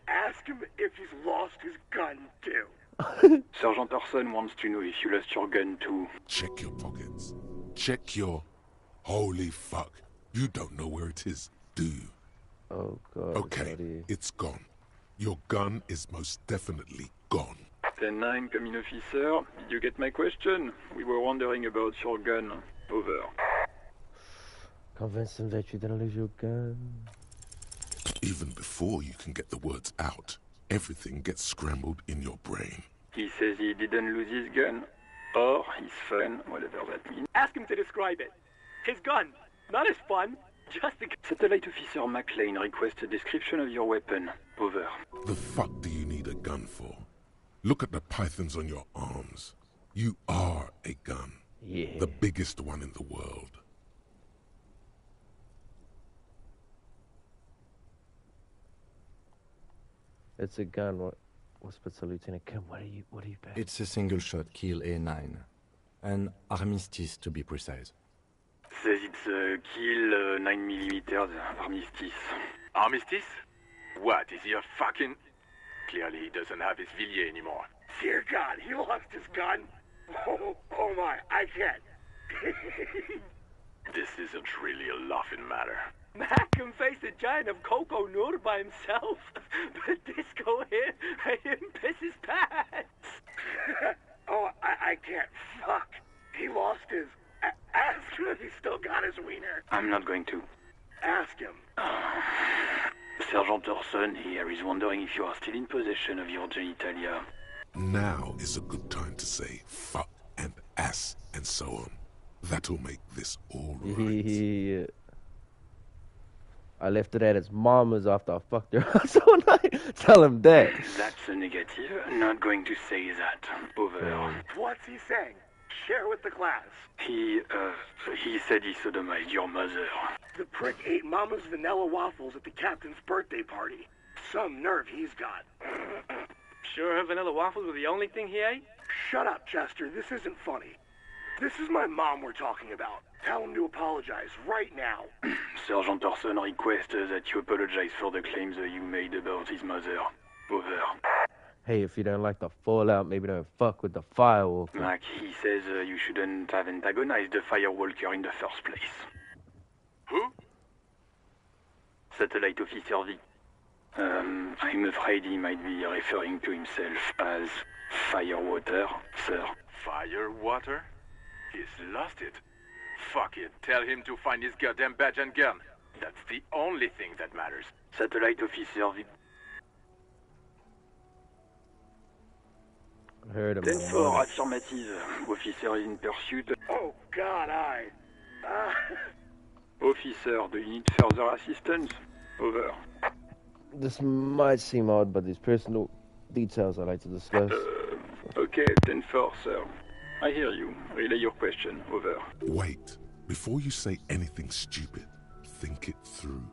Ask him if he's lost his gun, too. Sergeant Orson wants to know if you lost your gun too. Check your pockets. Check your... Holy fuck. You don't know where it is, do you? Oh, God. Okay, it's gone. Your gun is most definitely gone. 10-9, come in, officer. Did you get my question? We were wondering about your gun. Over. Convince them that you didn't lose your gun. Even before you can get the words out, everything gets scrambled in your brain. He says he didn't lose his gun. Or his fun, whatever that means. Ask him to describe it. His gun. Not his fun. Just the... Satellite Officer McLean requests a description of your weapon. Over. The fuck do you need a gun for? Look at the pythons on your arms. You are a gun. Yeah. The biggest one in the world. It's a gun. What's Lieutenant Kim? What are you back? It's a single-shot kill A9. An armistice, to be precise. Says it's a kill 9mm armistice. Armistice? What, is he a fucking... Clearly he doesn't have his Villiers anymore. Dear God, he lost his gun. Oh my, I can't. This isn't really a laughing matter. Mac can face a giant of Coco Noor by himself. But Disco here made him piss his pants. Oh, I can't. Fuck. He lost his... Ask him if he's still got his wiener. I'm not going to. Ask him. Sergeant Orson here is wondering if you are still in possession of your genitalia. Now is a good time to say fuck and ass and so on. That'll make this all right. Yeah. I left it at his mama's after I fucked her all night. Tell him that. That's a negative. Not going to say that. Over. What's he saying? Share with the class. He said he sodomized your mother. The prick ate Mama's vanilla waffles at the captain's birthday party. Some nerve he's got. Sure her vanilla waffles were the only thing he ate? Shut up, Chester. This isn't funny. This is my mom we're talking about. Tell him to apologize right now. Sergeant Orson requests that you apologize for the claims that you made about his mother. Over. Hey, if you don't like the fallout, maybe don't fuck with the Firewalker. Like he says you shouldn't have antagonized the Firewalker in the first place. Who? Satellite Officer V. I'm afraid he might be referring to himself as Firewater, sir. Firewater? He's lost it. Fuck it. Tell him to find his goddamn badge and gun. That's the only thing that matters. Satellite Officer V. I heard him. 10-4, affirmative. Officer in pursuit. Oh, God, Officer, do you need further assistance? Over. This might seem odd, but these personal details I'd like to discuss. Okay, 10-4, sir. I hear you. Relay your question. Over. Wait. Before you say anything stupid, think it through.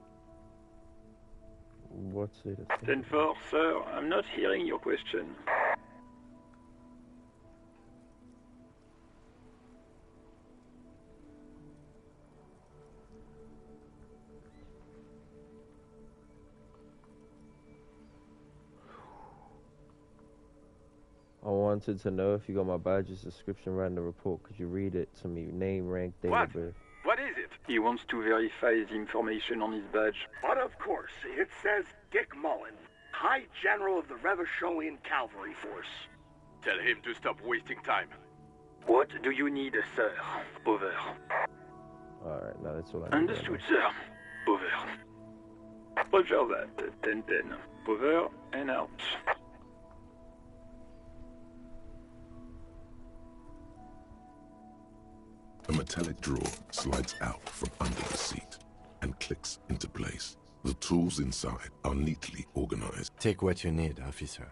What's it? 10-4, sir. I'm not hearing your question. I wanted to know if you got my badge's description right in the report. Could you read it to me? Name, rank, date of birth. What is it? He wants to verify the information on his badge. But of course, it says Dick Mullen, High General of the Revacholian Cavalry Force. Tell him to stop wasting time. What do you need, sir? Over. Alright, now that's all I need. Understood, sir. Over. Roger that. 10-10. Over and out. A metallic drawer slides out from under the seat and clicks into place. The tools inside are neatly organized. Take what you need, officer.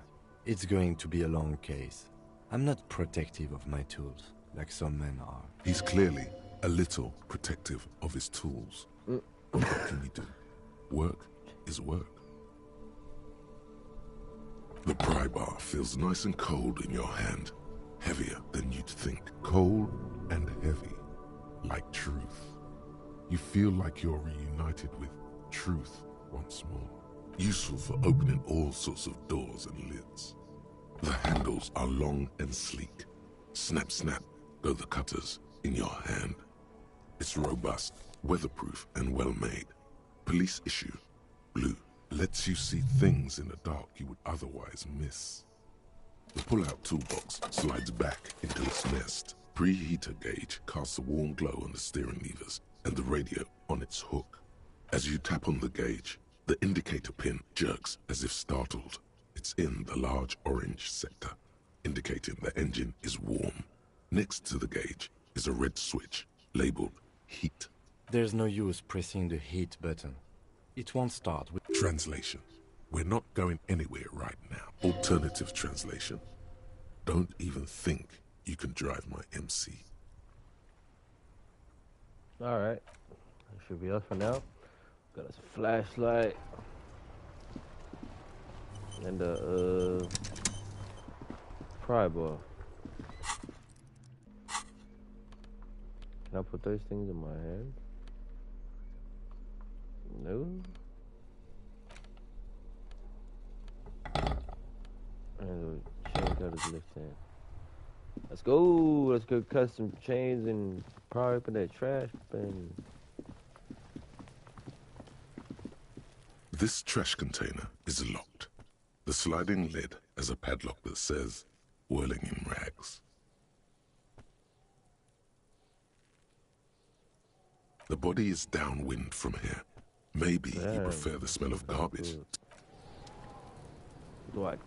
It's going to be a long case. I'm not protective of my tools, like some men are. He's clearly a little protective of his tools. What can we do? Work is work. The pry bar feels nice and cold in your hand. Heavier than you'd think. Cold and heavy. Like truth. You feel like you're reunited with truth once more. Useful for opening all sorts of doors and lids. The handles are long and sleek. Snap, snap, go the cutters in your hand. It's robust, weatherproof, and well-made. Police issue. Blue lets you see things in the dark you would otherwise miss. The pull-out toolbox slides back into its nest. Preheater gauge casts a warm glow on the steering levers and the radio on its hook. As you tap on the gauge, the indicator pin jerks as if startled. It's in the large orange sector, indicating the engine is warm. Next to the gauge is a red switch labeled heat. There's no use pressing the heat button. It won't start with... Translation. We're not going anywhere right now. Alternative translation. Don't even think you can drive my MC. Alright. That should be us for now. Got a flashlight. And a pry bar. Can I put those things in my hand? No. And the chain got his left hand. Let's go. Let's go cut some chains and pry open that trash bin. This trash container is locked. The sliding lid has a padlock that says, whirling in rags. The body is downwind from here. Maybe you prefer the smell of garbage. Do I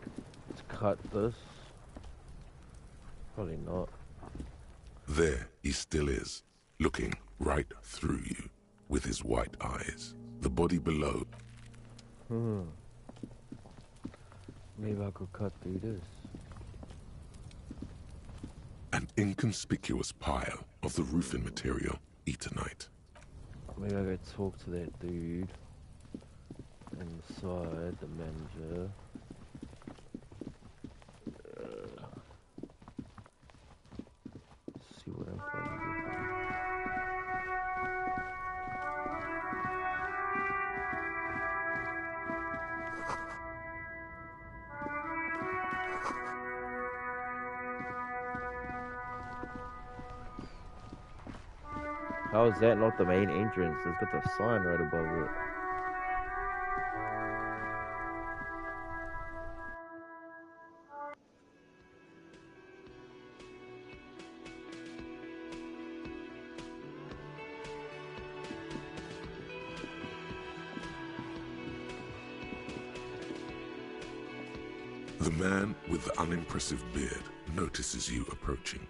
cut this? Probably not. There he still is, looking right through you with his white eyes. The body below. Maybe I could cut through this. An inconspicuous pile of the roofing material, Eternite. Maybe I could talk to that dude inside the manager. see what info I can get from you. How is that not the main entrance? It's got the sign right above it. The man with the unimpressive beard notices you approaching.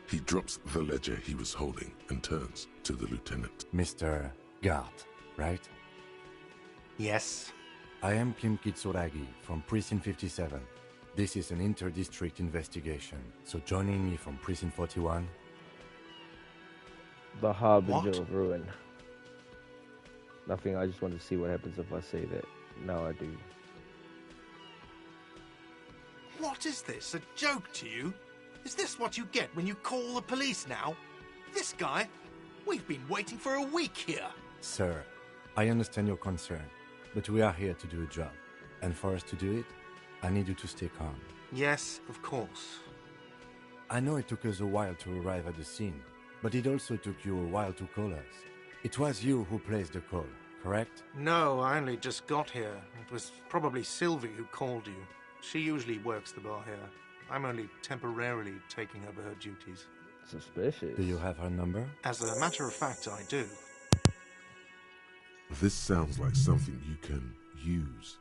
He drops the ledger he was holding and turns to the lieutenant. Mr. Gart, right? Yes. I am Kim Kitsuragi from Precinct 57. This is an inter-district investigation, so joining me from Precinct 41... The Harbinger of Ruin. Nothing, I just want to see what happens if I say that. Now I do. What is this, a joke to you? Is this what you get when you call the police now? This guy? We've been waiting for a week here. Sir, I understand your concern, but we are here to do a job. And for us to do it, I need you to stay calm. Yes, of course. I know it took us a while to arrive at the scene, but it also took you a while to call us. It was you who placed the call, correct? No, I only just got here. It was probably Sylvie who called you. She usually works the bar here. I'm only temporarily taking over her duties. Suspicious. Do you have her number? As a matter of fact, I do. This sounds like something you can use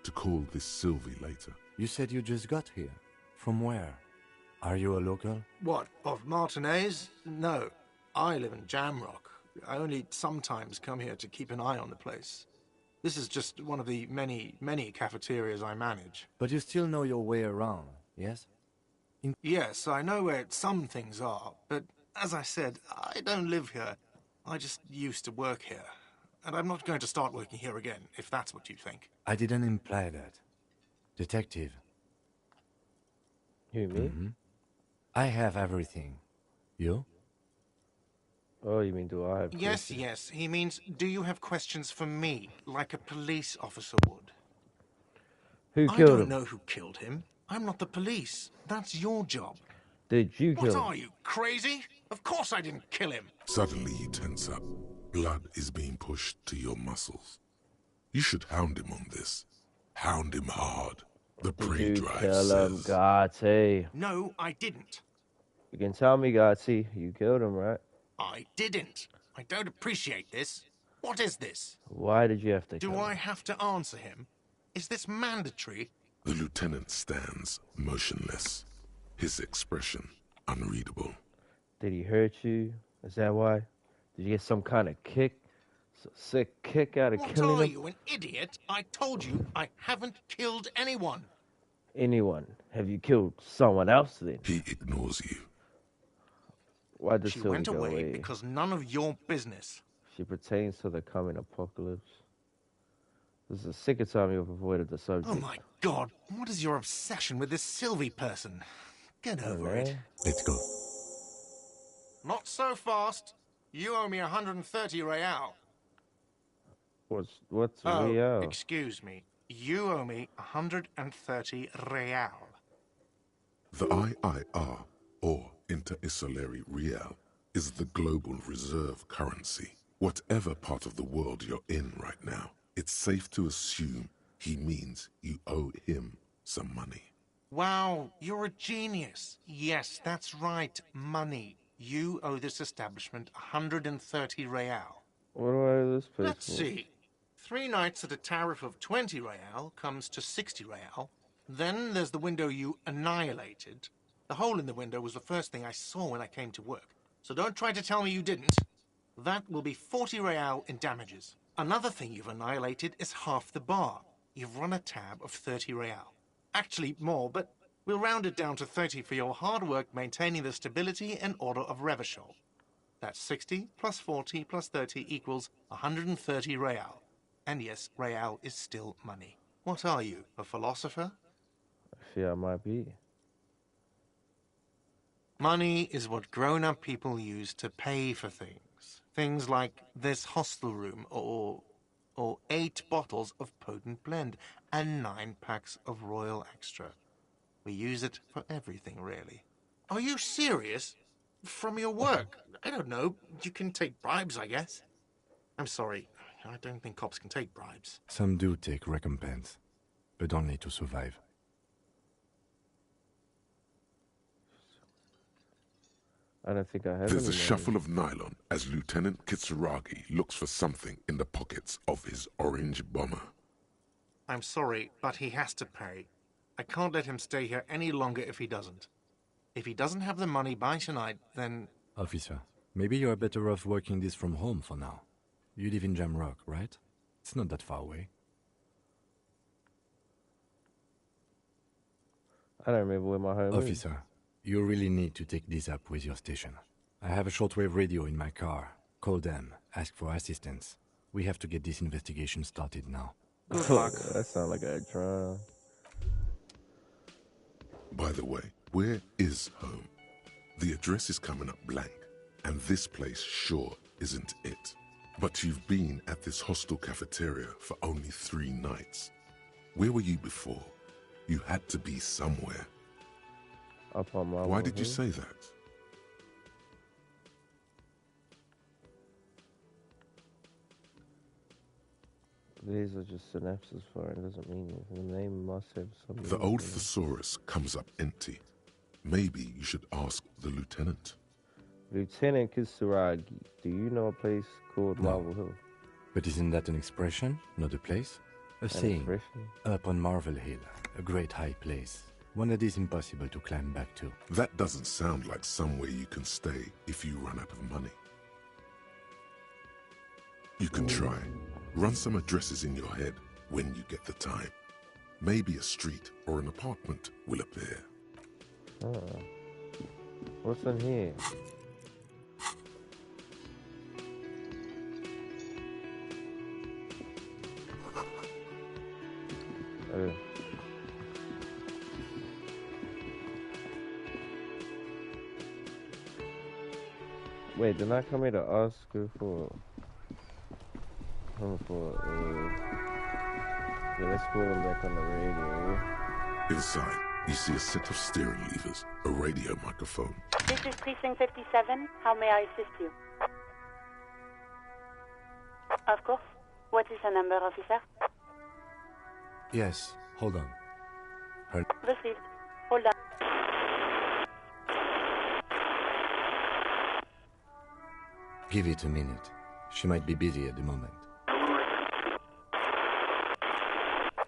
to call this Sylvie later. You said you just got here. From where? Are you a local? What, of Martinez? No, I live in Jamrock. I only sometimes come here to keep an eye on the place. This is just one of the many, many cafeterias I manage. But you still know your way around, yes? Yes, I know where some things are, but as I said, I don't live here. I just used to work here. And I'm not going to start working here again, if that's what you think. I didn't imply that. Detective. You, me? I have everything. You? Oh, you mean do I have Yes, questions? yes. He means, do you have questions for me, like a police officer would? Who I killed don't him? know who killed him. I'm not the police. That's your job. Did you kill What him? are you, crazy? Of course I didn't kill him. Suddenly you tense up. Blood is being pushed to your muscles. You should hound him on this. Hound him hard. The Did pre-drive you kill him, says. Gotti? No, I didn't. You can tell me, Gotti, you killed him, right? I didn't. I don't appreciate this. What is this? Why did you have to Do kill I him? have to answer him? Is this mandatory? The lieutenant stands motionless, his expression unreadable. Did he hurt you? Is that why? Did you get some kind of kick? Sick kick out of What killing are him? you, an idiot? I told you I haven't killed anyone. Anyone? Have you killed someone else then? He ignores you. Why did She Sylvie went go away because none of your business. She pertains to the coming apocalypse. This is the second time you've avoided the subject. Oh my god, what is your obsession with this Sylvie person? Get over it. Let's go. Not so fast. You owe me 130 real. What's Oh, real? excuse me. You owe me 130 real. The IIR, or Inter-Isolary Real, is the global reserve currency. Whatever part of the world you're in right now, it's safe to assume he means you owe him some money. Wow, you're a genius. Yes, that's right, money. You owe this establishment 130 real. What do I owe this place Let's for? see. 3 nights at a tariff of 20 real comes to 60 real. Then there's the window you annihilated. The hole in the window was the first thing I saw when I came to work. So don't try to tell me you didn't. That will be 40 real in damages. Another thing you've annihilated is half the bar. You've run a tab of 30 real. Actually, more, but we'll round it down to 30 for your hard work maintaining the stability and order of Revachol. That's 60 plus 40 plus 30 equals 130 real. And yes, real is still money. What are you, a philosopher? I fear I might be. Money is what grown-up people use to pay for things. Things like this hostel room or 8 bottles of potent blend and 9 packs of Royal Extra. We use it for everything, really. Are you serious? From your work? I don't know. You can take bribes, I guess. I'm sorry. I don't think cops can take bribes. Some do take recompense, but only to survive. I don't think I have There's any a shuffle of nylon as Lieutenant Kitsuragi looks for something in the pockets of his orange bomber. I'm sorry, but he has to pay. I can't let him stay here any longer if he doesn't. If he doesn't have the money by tonight, then... Officer, maybe you are better off working this from home for now. You live in Jamrock, right? It's not that far away. I don't remember where my home is. Officer, you really need to take this up with your station. I have a shortwave radio in my car. Call them, ask for assistance. We have to get this investigation started now. Good luck. That sounds like a drama. By the way, where is home? The address is coming up blank, and this place sure isn't it. But you've been at this hostel cafeteria for only 3 nights. Where were you before? You had to be somewhere. Up on my Why did you say that? These are just synapses for it. It doesn't mean anything. The name must have something. The old thesaurus comes up empty. Maybe you should ask the lieutenant. Lieutenant Kitsuragi, do you know a place called Marvel Hill? But isn't that an expression, not a place? A saying. Expression? Up on Marvel Hill, a great high place. One that is impossible to climb back to. That doesn't sound like somewhere you can stay if you run out of money. You can try. Run some addresses in your head when you get the time. Maybe a street or an apartment will appear. Oh. What's in here? Oh. Wait, didn't I come here to ask her for... yeah, let's call them back on the radio. Inside, you see a set of steering levers, a radio microphone. This is Precinct 57. How may I assist you? Of course. What is the number, officer? Yes, hold on. Received. Hold on. Give it a minute. She might be busy at the moment.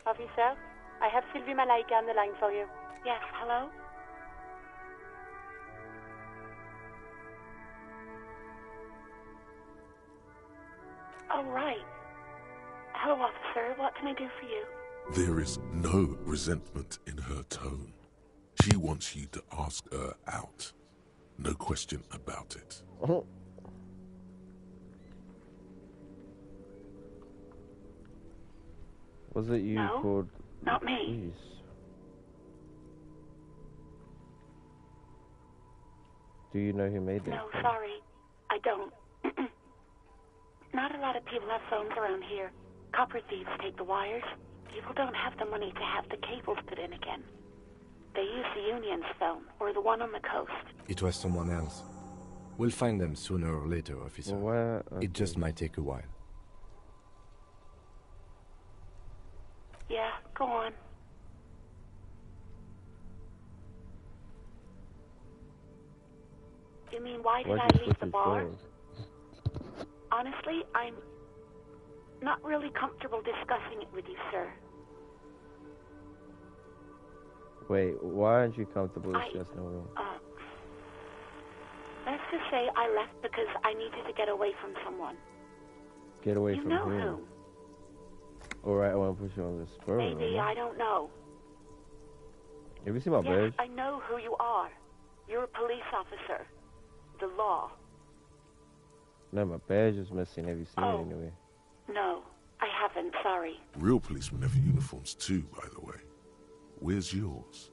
Officer, I have Sylvie Malaika on the line for you. Yes, hello? Oh, right. Hello, officer. What can I do for you? There is no resentment in her tone. She wants you to ask her out. No question about it. Was it you called... Not me. Jeez. Do you know who made that? No, sorry. I don't. Not a lot of people have phones around here. Copper thieves take the wires. People don't have the money to have the cables put in again. They use the Union's phone, or the one on the coast. It was someone else. We'll find them sooner or later, officer. Well, It just might take a while. Yeah, go on. You mean, why did I leave the bar? Honestly, I'm not really comfortable discussing it with you, sir. Wait, why aren't you comfortable discussing it? Let's just say I left because I needed to get away from someone. Get away from You know whom? who? Alright, I want to put you on the spur. Maybe, I don't know. Have you seen my badge? I know who you are. You're a police officer. The law. No, my badge is missing. Have you seen it anywhere? No, I haven't, sorry. Real policemen have uniforms too, by the way. Where's yours?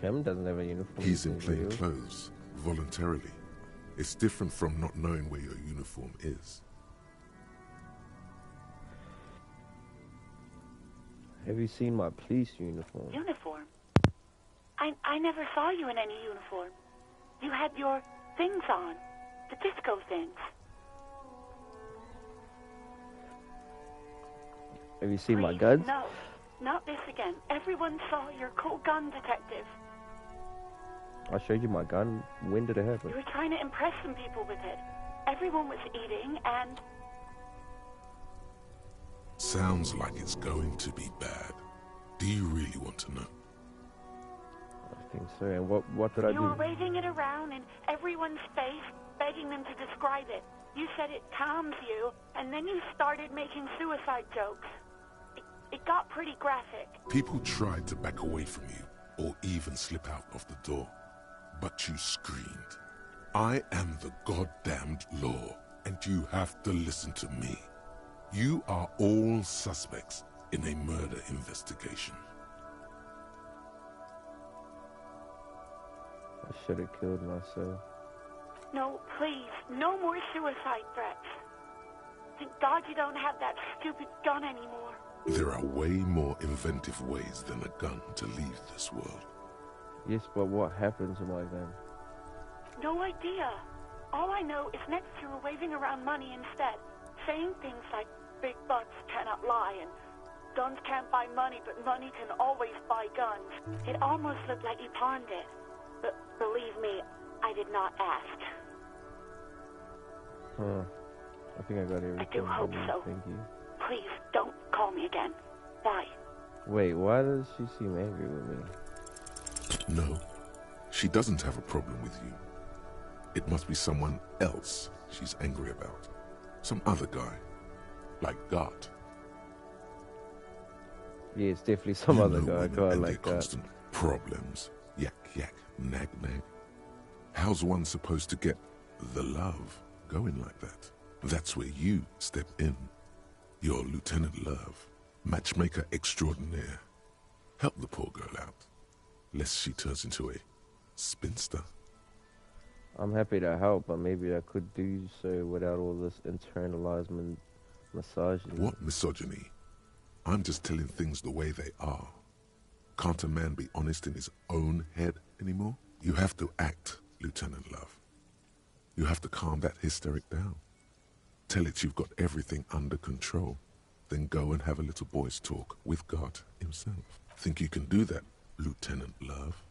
Cam doesn't have a uniform. He's in plain clothes, voluntarily. It's different from not knowing where your uniform is. Have you seen my police uniform? Uniform? I never saw you in any uniform. You had your things on. The disco things. Have you seen my Please, guns? No, not this again. Everyone saw your cool gun, detective. I showed you my gun. When did it happen? You were trying to impress some people with it. Everyone was eating and... Sounds like it's going to be bad. Do you really want to know? I think so. And what did I do? You were waving it around in everyone's face, begging them to describe it. You said it calms you, and then you started making suicide jokes. It got pretty graphic. People tried to back away from you, or even slip out of the door. But you screamed, "I am the goddamned law, and you have to listen to me. You are all suspects in a murder investigation." I should have killed myself. No, please, no more suicide threats. Thank God you don't have that stupid gun anymore. There are way more inventive ways than a gun to leave this world. Yes, but what happened to my gun? No idea. All I know is next you were waving around money instead, saying things like big butts cannot lie and guns can't buy money, but money can always buy guns. It almost looked like you pawned it. But believe me, I did not ask. Huh. I think I got everything. I do hope so. Thank you. Please don't call me again. Bye. Wait, why does she seem angry with me? No, she doesn't have a problem with you. It must be someone else she's angry about. Some other guy. Like Gart. Yeah, it's definitely some other guy like that. Constant problems. Yak, yak, nag, nag. How's one supposed to get the love going like that? That's where you step in. You're Lieutenant Love, matchmaker extraordinaire. Help the poor girl out, lest she turns into a spinster. I'm happy to help, but maybe I could do so without all this internalized misogyny. What misogyny? I'm just telling things the way they are. Can't a man be honest in his own head anymore? You have to act, Lieutenant Love. You have to calm that hysteric down. Tell it you've got everything under control. Then go and have a little boys' talk with God himself. Think you can do that, Lieutenant Love?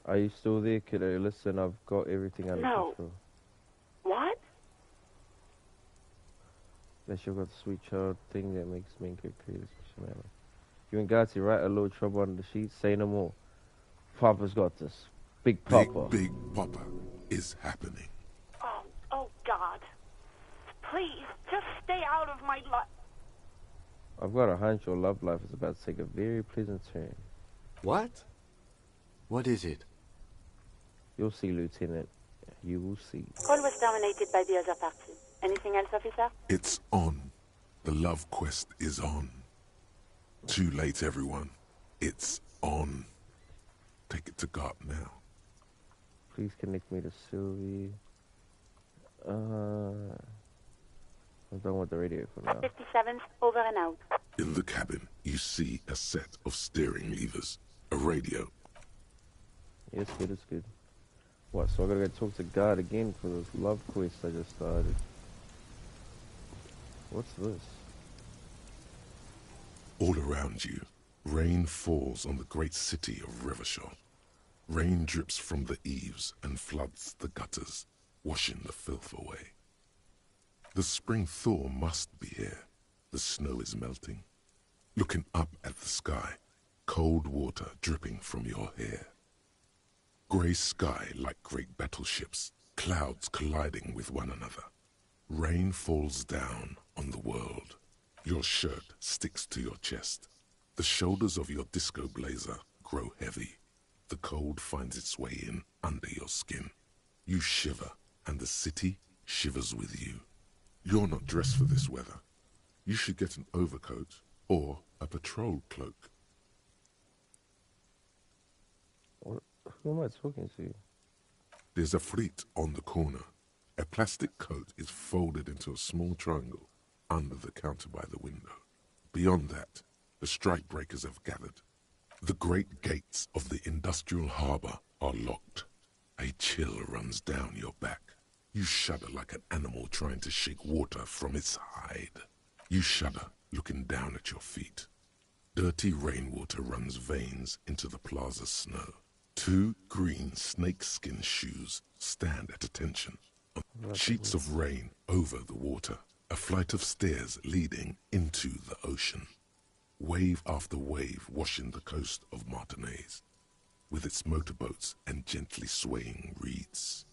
Are you still there, kiddo? Listen, I've got everything under control. What? Unless you've got the sweet child thing that makes me get creative special manner. You and Gatti, right? A little trouble under the sheets. Say no more. Papa's got this. Big Papa. Big Papa is happening. Oh God. Please, just stay out of my life. I've got a hunch your love life is about to take a very pleasant turn. What? What is it? You'll see, Lieutenant. You will see. Call was dominated by the other party. Anything else, officer? It's on. The love quest is on. Too late, everyone. It's on. Take it to God now. Please connect me to Sylvie. I'm done with the radio for now. 57's over and out. In the cabin, you see a set of steering levers, a radio. Yeah, it's good, it's good. What, so I gotta go talk to God again for this love quest I just started. What's this? All around you, rain falls on the great city of Revachol. Rain drips from the eaves and floods the gutters, washing the filth away. The spring thaw must be here. The snow is melting. Looking up at the sky, cold water dripping from your hair. Grey sky like great battleships, clouds colliding with one another. Rain falls down on the world. Your shirt sticks to your chest. The shoulders of your disco blazer grow heavy. The cold finds its way in under your skin. You shiver, and the city shivers with you. You're not dressed for this weather. You should get an overcoat or a patrol cloak. Who am I talking to? There's a frit on the corner. A plastic coat is folded into a small triangle under the counter by the window. Beyond that, the strike breakers have gathered. The great gates of the industrial harbor are locked. A chill runs down your back. You shudder like an animal trying to shake water from its hide. You shudder looking down at your feet. Dirty rainwater runs veins into the plaza's snow. 2 green snakeskin shoes stand at attention. Sheets of rain over the water. A flight of stairs leading into the ocean. Wave after wave washing the coast of Martinez, with its motorboats and gently swaying reeds.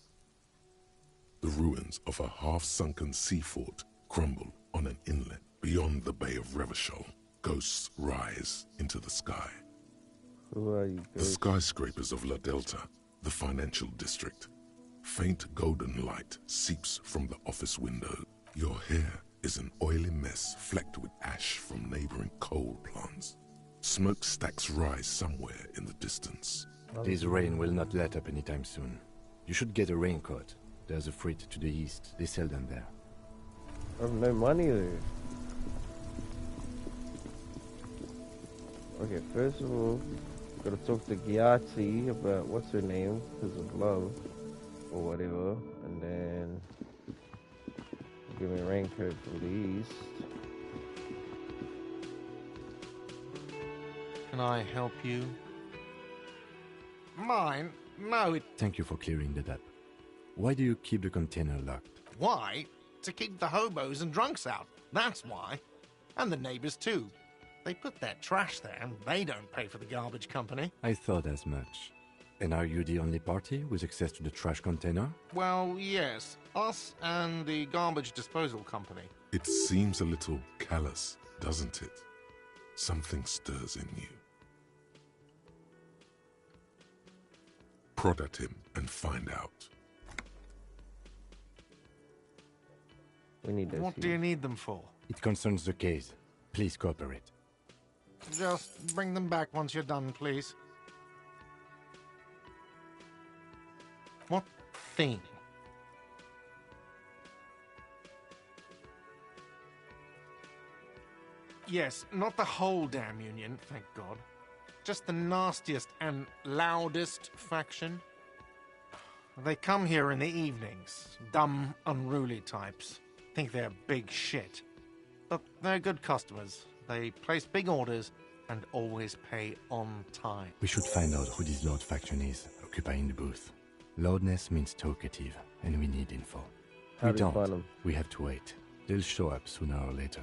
The ruins of a half-sunken sea fort crumble on an inlet beyond the Bay of Revachol. Ghosts rise into the sky. Who are you, The skyscrapers of La Delta, the financial district. Faint golden light seeps from the office window. Your hair is an oily mess flecked with ash from neighboring coal plants. Smokestacks rise somewhere in the distance. This rain will not let up anytime soon. You should get a raincoat. There's a frit to the east. They sell them there. I have no money there. Okay, first of all, gotta talk to Giati about what's her name, because of love, or whatever, and then give me a raincoat for the east. Can I help you? Mine? No, it... Thank you for clearing that up. Why do you keep the container locked? Why? To keep the hobos and drunks out. That's why. And the neighbors too. They put their trash there and they don't pay for the garbage company. I thought as much. And are you the only party with access to the trash container? Well, yes. Us and the garbage disposal company. It seems a little callous, doesn't it? Something stirs in you. Prod at him and find out. We need those. What do you need them for? It concerns the case. Please cooperate. Just bring them back once you're done, please. What thing? Yes, not the whole damn union, thank God. Just the nastiest and loudest faction. They come here in the evenings. Dumb, unruly types. Think they're big shit. But they're good customers. They place big orders and always pay on time. We should find out who this Lord faction is, occupying the booth. Loudness means talkative, and we need info. How We do you find don't. them? We have to wait. They'll show up sooner or later.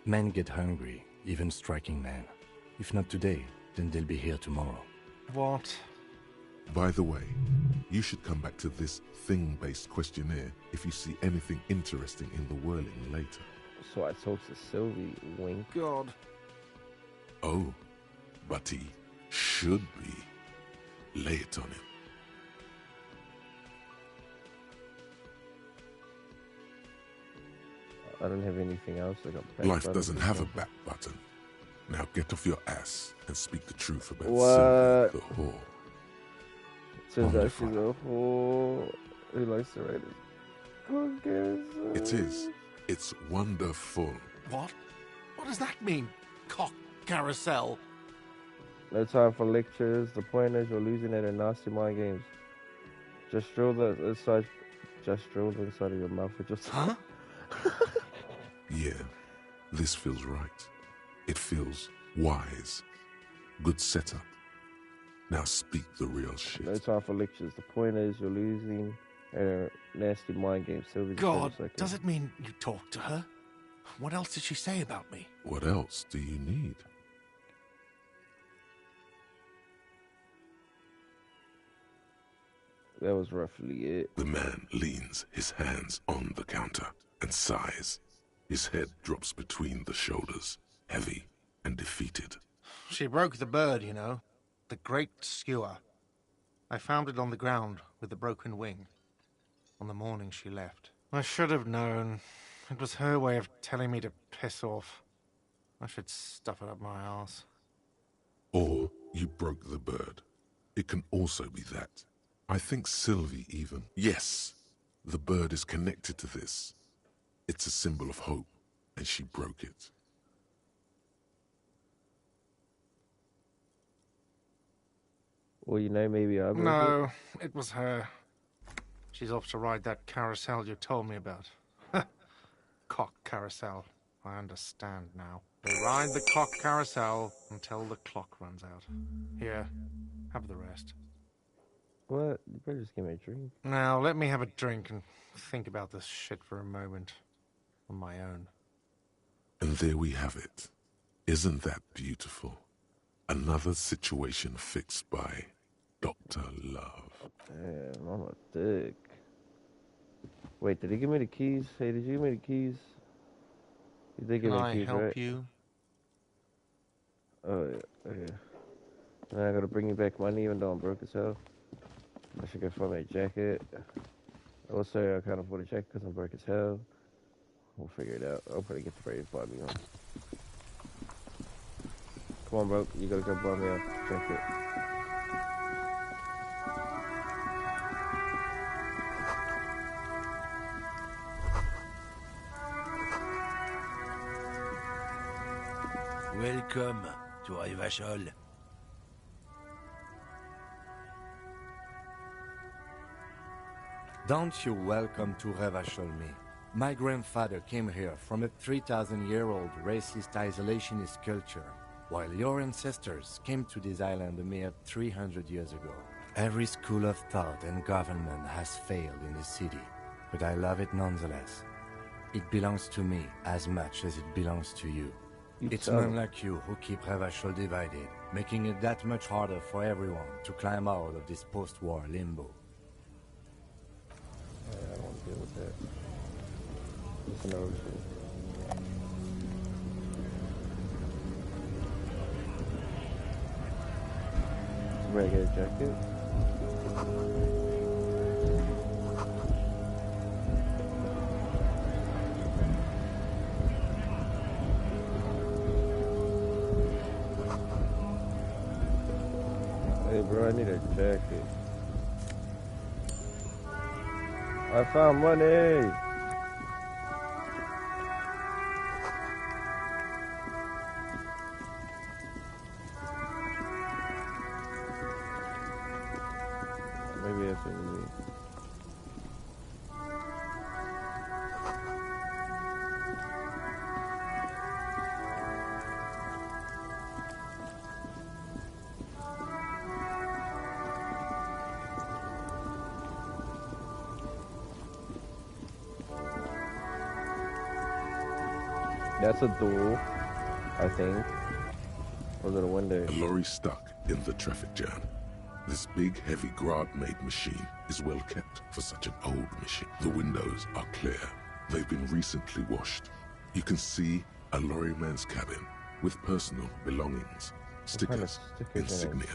Men get hungry, even striking men. If not today, then they'll be here tomorrow. What? By the way, you should come back to this thing-based questionnaire if you see anything interesting in the whirling later. So I talked to Sylvie, wink. God. Oh, but he should be. Lay it on him. I don't have anything else. I got back Life buttons doesn't or have a something. back button. Now get off your ass and speak the truth about What? Sylvie the whore. Turns out Wonderful. she's a whore who likes to ride his It is. It's wonderful. What? What does that mean? Cock carousel. No time for lectures. The point is you're losing it in nasty mind games. Just drill the inside. Just drill the inside of your mouth with your tongue. Yeah, this feels right. It feels wise. Good setup. Now speak the real shit. No time for lectures. The point is you're losing in a nasty mind game. Sylvie's God, second. does it mean you talked to her? What else did she say about me? What else do you need? That was roughly it. The man leans his hands on the counter and sighs. His head drops between the shoulders, heavy and defeated. She broke the bird, you know. The great skewer. I found it on the ground with the broken wing. On the morning she left. I should have known. It was her way of telling me to piss off. I should stuff it up my ass. Or you broke the bird. It can also be that. I think Sylvie even. Yes, the bird is connected to this. It's a symbol of hope, and she broke it. Well, you know, maybe I broke it. No, it was her. She's off to ride that carousel you told me about. Cock carousel. I understand now. They ride the cock carousel until the clock runs out. Here, have the rest. What? You better just give me a drink. Now, let me have a drink and think about this shit for a moment. On my own. And there we have it. Isn't that beautiful? Another situation fixed by Dr. Love. Damn, I'm a dick. Wait, did he give me the keys? Hey, did you give me the keys? You did give me the keys, right? Can I help you? Oh, yeah, okay. Now I gotta bring you back money even though I'm broke as hell. I should go find me a jacket. Also, I can't afford a jacket because I'm broke as hell. We'll figure it out. I'll probably get the brave buy me one. Come on, bro. You gotta go buy me a jacket. Welcome to Revachol. Don't you welcome to Revachol me. My grandfather came here from a 3,000-year-old racist isolationist culture, while your ancestors came to this island a mere 300 years ago. Every school of thought and government has failed in this city, but I love it nonetheless. It belongs to me as much as it belongs to you. It's men like you who keep Revachol divided, making it that much harder for everyone to climb out of this post-war limbo. I don't want to deal with that. It's another shit. Somebody get a jacket? Hey bro, I need a jacket. I found money! Maybe that's what it is. That's a door, I think. Or is it a window? A lorry stuck in the traffic jam. This big, heavy Grad-made machine is well kept for such an old machine. The windows are clear. They've been recently washed. You can see a lorryman's cabin with personal belongings, stickers, insignia.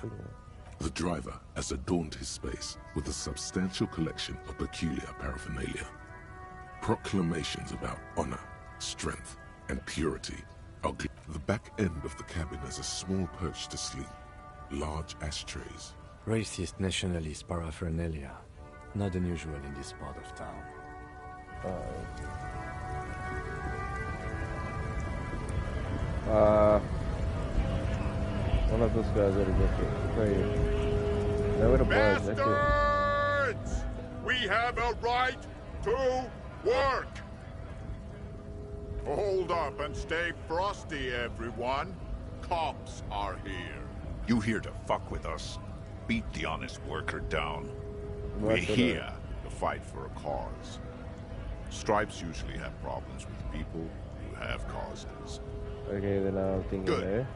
The driver has adorned his space with a substantial collection of peculiar paraphernalia. Proclamations about honor, strength, and purity are the back end of the cabin has a small perch to sleep, large ashtrays. Racist nationalist paraphernalia. Not unusual in this part of town. One of those guys that are just crazy. Now with a bar jacket. Bastards! We have a right to work! Hold up and stay frosty, everyone. Cops are here. You here to fuck with us? Beat the honest worker down. We're We're here to fight for a cause. Stripes usually have problems with people who have causes. Okay, then I'm thinking Good. there.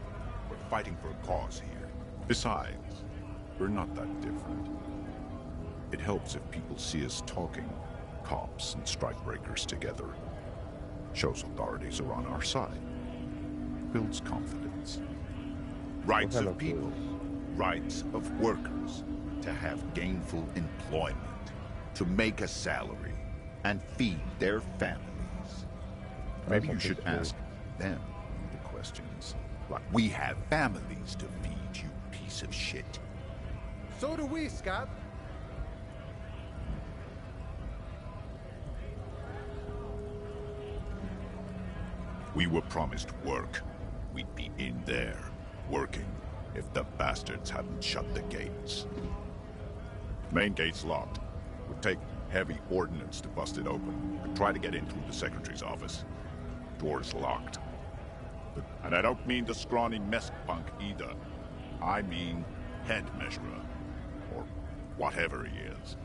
We're fighting for a cause here. Besides, we're not that different. It helps if people see us talking, cops and strikebreakers together. Shows authorities are on our side. Builds confidence. Rights of people. Rights of workers. To have gainful employment. To make a salary and feed their families. Maybe you should ask them the questions. Like, we have families to feed, you piece of shit. So do we, Scott. We were promised work. We'd be in there, working, if the bastards hadn't shut the gates. Main gate's locked. Would take heavy ordnance to bust it open. I tried to get in through the secretary's office. Door's locked. And I don't mean the scrawny mess punk either. I mean head measurer. Or whatever he is.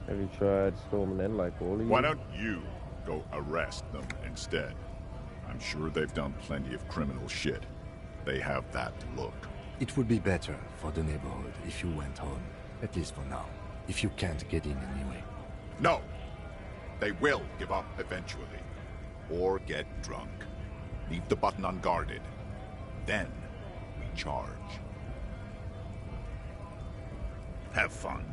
Have you tried storming in like all of you? Why don't you go arrest them instead? I'm sure they've done plenty of criminal shit. They have that look. It would be better for the neighborhood if you went home. At least for now. If you can't get in anyway. No! They will give up eventually. Or get drunk. Leave the button unguarded. Then we charge. Have fun.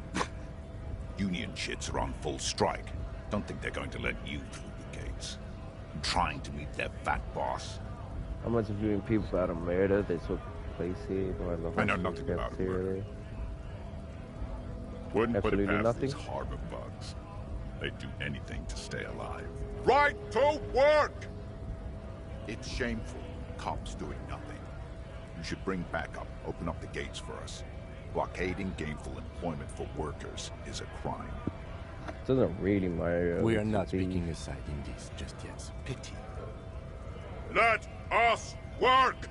Union shits are on full strike. Don't think they're going to let you through the gates. I'm trying to meet their fat boss. How much of you and people about a murder that took place here? I know nothing about a murder. Wouldn't put it past these harbor bugs. They'd do anything to stay alive. Right to work! It's shameful. Cops doing nothing. You should bring backup. Open up the gates for us. Blockading gainful employment for workers is a crime. It doesn't really matter. We are not speaking a side in this just yet. Pity. Let us work!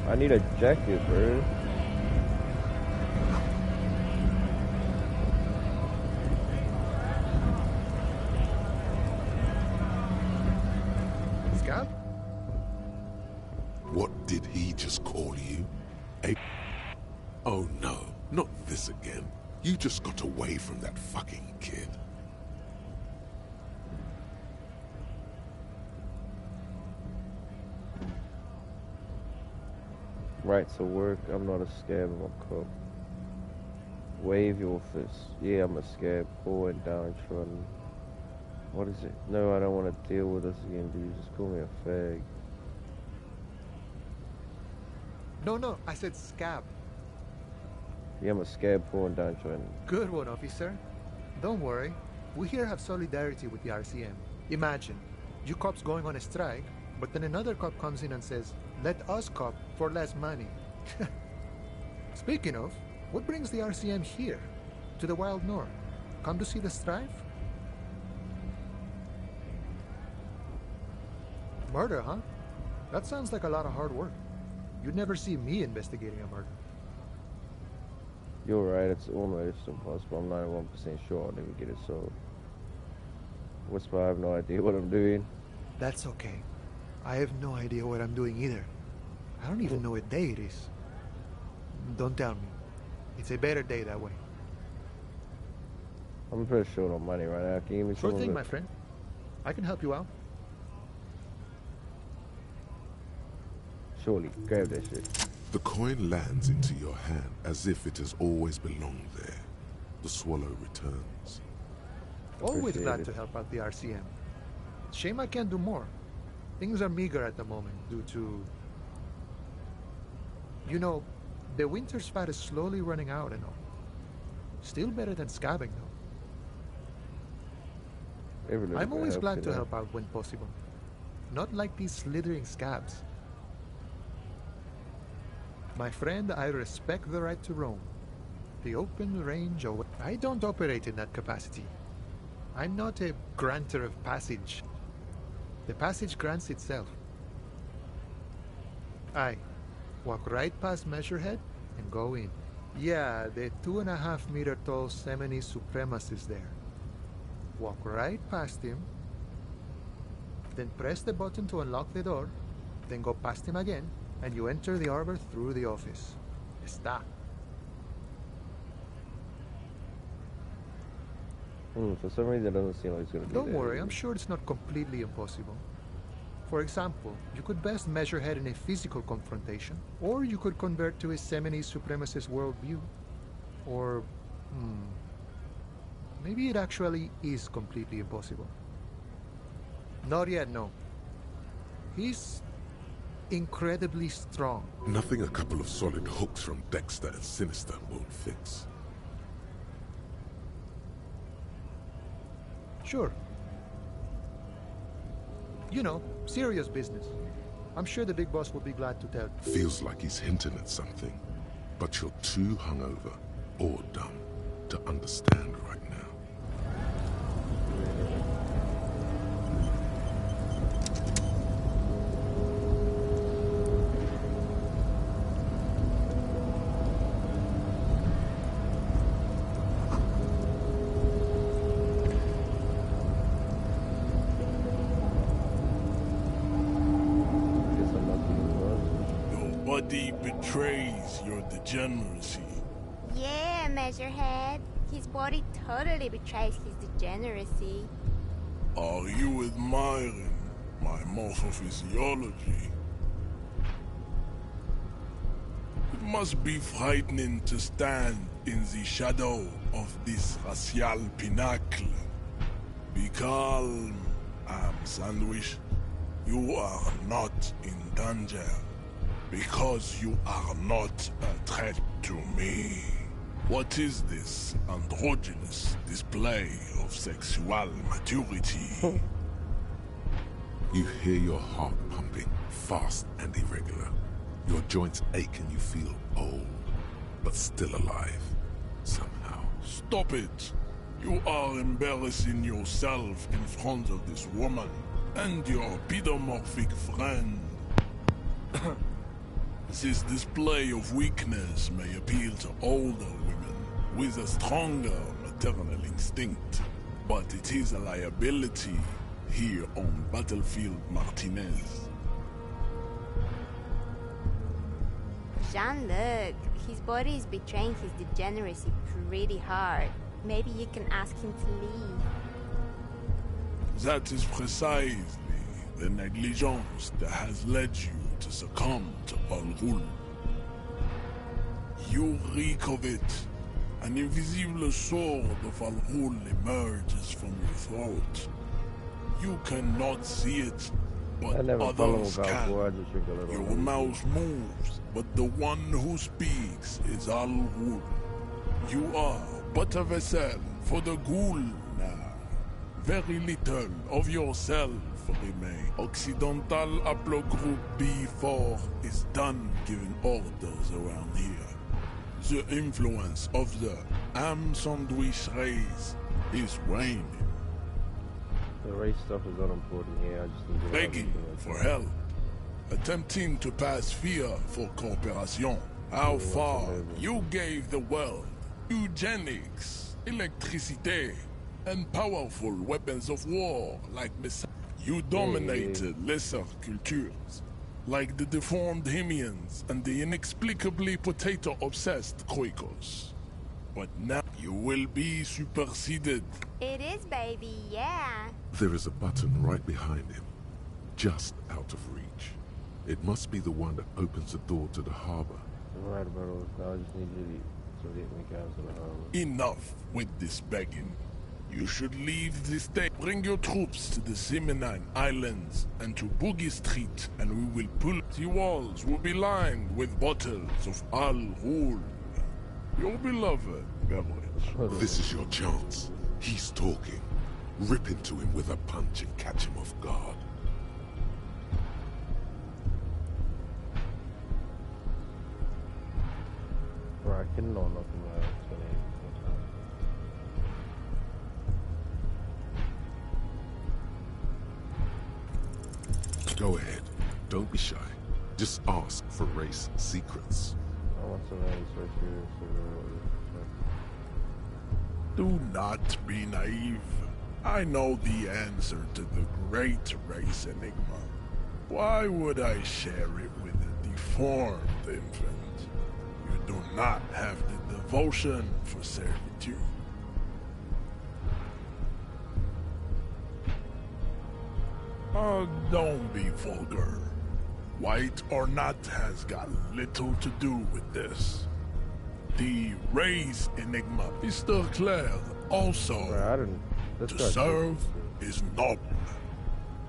I need a jacket, bro. Scott? What did he just call you? Oh no, not this again. You just got away from that fucking kid. Right to work. I'm not a scab, I'm a cop. Wave your fist. Yeah, I'm a scab. Poor and downtrodden. What is it? No, I don't want to deal with this again, dude. Just call me a fag. No, I said scab. Yeah, I'm a scab, poor and downtrodden. Good one, officer. Don't worry. We here have solidarity with the RCM. Imagine, you cops going on a strike, but then another cop comes in and says, let us cop for less money. Speaking of, what brings the RCM here? To the Wild North? Come to see the strife? Murder, huh? That sounds like a lot of hard work. You'd never see me investigating a murder. You're right, it's almost impossible. I'm 91% sure I'll never get it solved. Whisper, I have no idea what I'm doing. That's okay. I have no idea what I'm doing either. I don't even know what day it is. Don't tell me. It's a better day that way. I'm pretty short on money right now. Can you give me Sure some thing, of my it? friend. I can help you out. Surely, grab that shit. The coin lands into your hand as if it has always belonged there. The swallow returns. Always Appreciate glad it. to help out the RCM. Shame I can't do more. Things are meager at the moment due to... You know, the winter's fat is slowly running out and all. Still better than scabbing, though. Every little I'm bit always helps, glad you to know. help out when possible. Not like these slithering scabs. My friend, I respect the right to roam. The open range of... I don't operate in that capacity. I'm not a granter of passage. The passage grants itself. I walk right past Measurehead and go in. Yeah, the 2.5 meter tall Semini supremacist there. Walk right past him, then press the button to unlock the door, then go past him again, and you enter the arbor through the office. Está. For some reason, it doesn't seem like it's gonna be Don't that worry, easy. I'm sure it's not completely impossible. For example, you could best measure head in a physical confrontation, or you could convert to a Semini supremacist worldview. Or, maybe it actually is completely impossible. Not yet, no. He's incredibly strong. Nothing a couple of solid hooks from Dexter and Sinister won't fix. Sure. You know, serious business. I'm sure the big boss will be glad to tell. Feels like he's hinting at something, but you're too hungover or dumb to understand right now. Nobody betrays your degeneracy. Yeah, Measurehead. His body totally betrays his degeneracy. Are you admiring my morphophysiology? It must be frightening to stand in the shadow of this racial pinnacle. Be calm, Sandwich. You are not in danger, because you are not a threat to me. What is this androgynous display of sexual maturity? You hear your heart pumping, fast and irregular. Your joints ache and you feel old, but still alive, somehow. Stop it! You are embarrassing yourself in front of this woman and your pedomorphic friend. This display of weakness may appeal to older women with a stronger maternal instinct, but it is a liability here on Battlefield Martinez. Jean-Luc, his body is betraying his degeneracy pretty hard. Maybe you can ask him to leave. That is precisely the negligence that has led you to succumb to Al Ghul. You reek of it. An invisible sword of Al Ghul emerges from your throat. You cannot see it, but others can. Your mouth moves, but the one who speaks is Al Ghul. You are but a vessel for the Ghul now. Very little of yourself remain. Occidental Haplogroup B4 is done giving orders around here. The influence of the Am Sandwich race is waning. The race stuff is not important here. I just need to begging for help. Attempting to pass fear for cooperation. How far you gave the world eugenics, electricity, and powerful weapons of war like missiles. You dominated lesser cultures, like the deformed Hemians and the inexplicably potato-obsessed Quakers. But now you will be superseded. It is, baby, yeah. There is a button right behind him, just out of reach. It must be the one that opens the door to the harbor. Right about all this. I just need you to get me guys to the harbor. Enough with this begging. You should leave this day. Bring your troops to the Seminine Islands and to Boogie Street, and we will pull. The walls will be lined with bottles of Al Ghul, your beloved beverage. This is your chance. He's talking. Rip into him with a punch and catch him off guard. Right, I can know nothing about it. Go ahead. Don't be shy. Just ask for race secrets. I want some answers here. Do not be naive. I know the answer to the great race enigma. Why would I share it with a deformed infant? You do not have the devotion for servitude. Oh, don't be vulgar. White or not has got little to do with this. The race enigma, Mr. Claire, also, to serve is noble.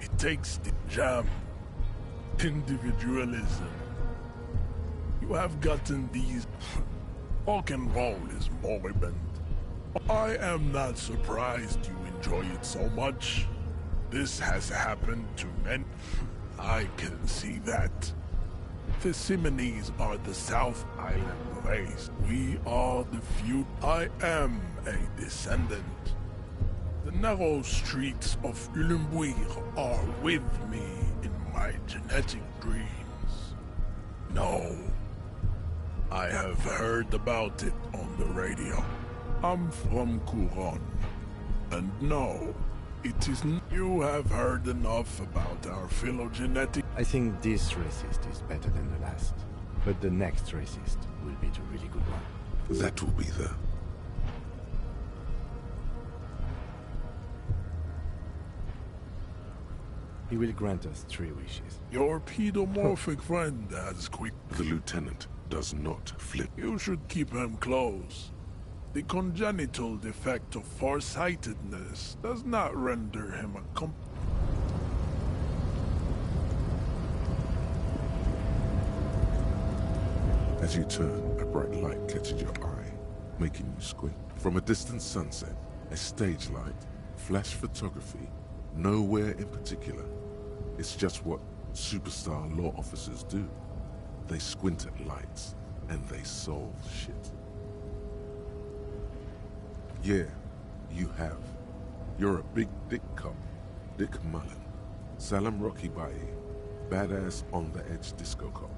It takes the jam. Individualism. You have gotten these... Rock and roll is moribund. I am not surprised you enjoy it so much. This has happened to men. I can see that. The Simonees are the South Island race. We are the few. I am a descendant. The narrow streets of Elysium are with me in my genetic dreams. No. I have heard about it on the radio. I'm from Couronne. And no, it isn't. You have heard enough about our phylogenetic... I think this racist is better than the last. But the next racist will be the really good one. That will be the... He will grant us 3 wishes. Your pedomorphic friend has quick... The lieutenant does not flip. You should keep him close. The congenital defect of farsightedness does not render him a As you turn, a bright light catches your eye, making you squint. From a distant sunset, a stage light, flash photography, nowhere in particular. It's just what superstar law officers do. They squint at lights, and they solve shit. Yeah, you have. You're a big dick cop, Dick Mullen. Salam Rocky Baye, badass on-the-edge disco cop.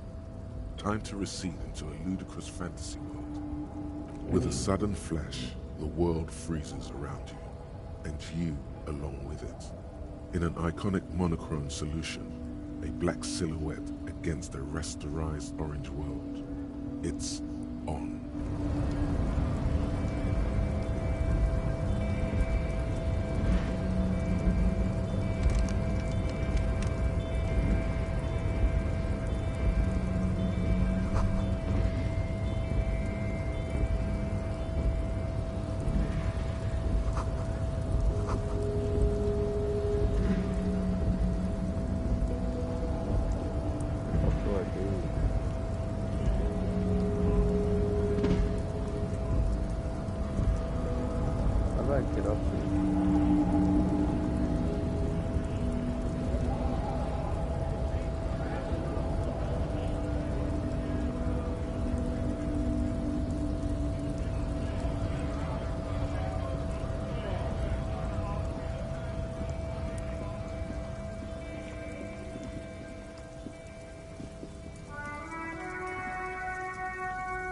Time to recede into a ludicrous fantasy world. With a sudden flash, the world freezes around you, and you along with it. In an iconic monochrome solution, a black silhouette against a rasterized orange world. It's on.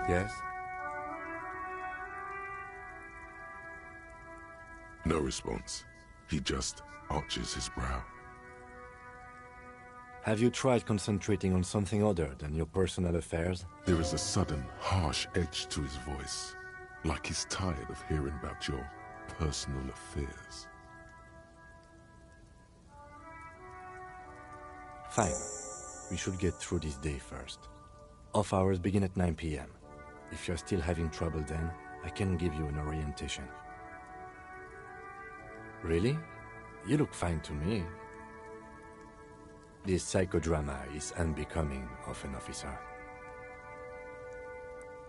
Yes? No response. He just arches his brow. Have you tried concentrating on something other than your personal affairs? There is a sudden, harsh edge to his voice, like he's tired of hearing about your personal affairs. Fine. We should get through this day first. Off hours begin at 9 p.m. If you're still having trouble then, I can give you an orientation. Really? You look fine to me. This psychodrama is unbecoming of an officer.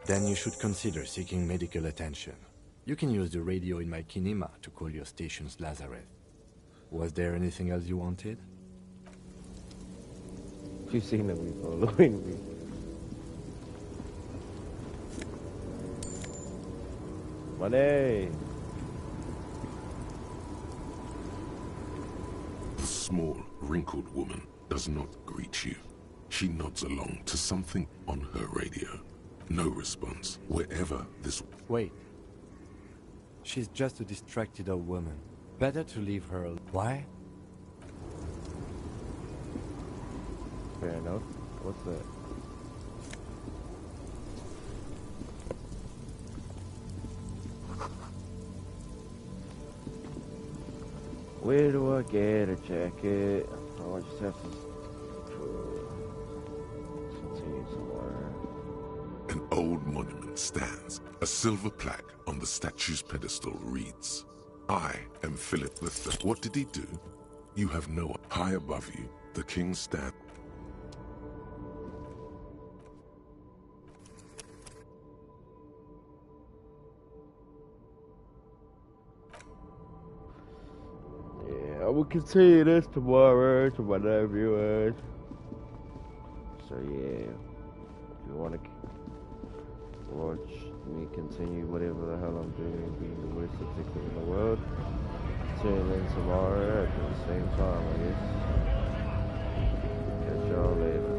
Then you should consider seeking medical attention. You can use the radio in my kinema to call your station's Lazareth. Was there anything else you wanted? You've seen that we following me. Money! The small, wrinkled woman does not greet you. She nods along to something on her radio. No response, wherever this... Wait. She's just a distracted old woman. Better to leave her alone. Why? Fair enough. What's that? Where do I get a jacket? Oh, I just have to continue somewhere. An old monument stands. A silver plaque on the statue's pedestal reads, I am Philip III. What did he do? You have no high above you. The king stands. Yeah, I will continue this tomorrow to my viewers. So yeah, if you want to watch me continue whatever the hell I'm doing, being the worst detective in the world, tune in tomorrow at the same time, I guess. Catch y'all later.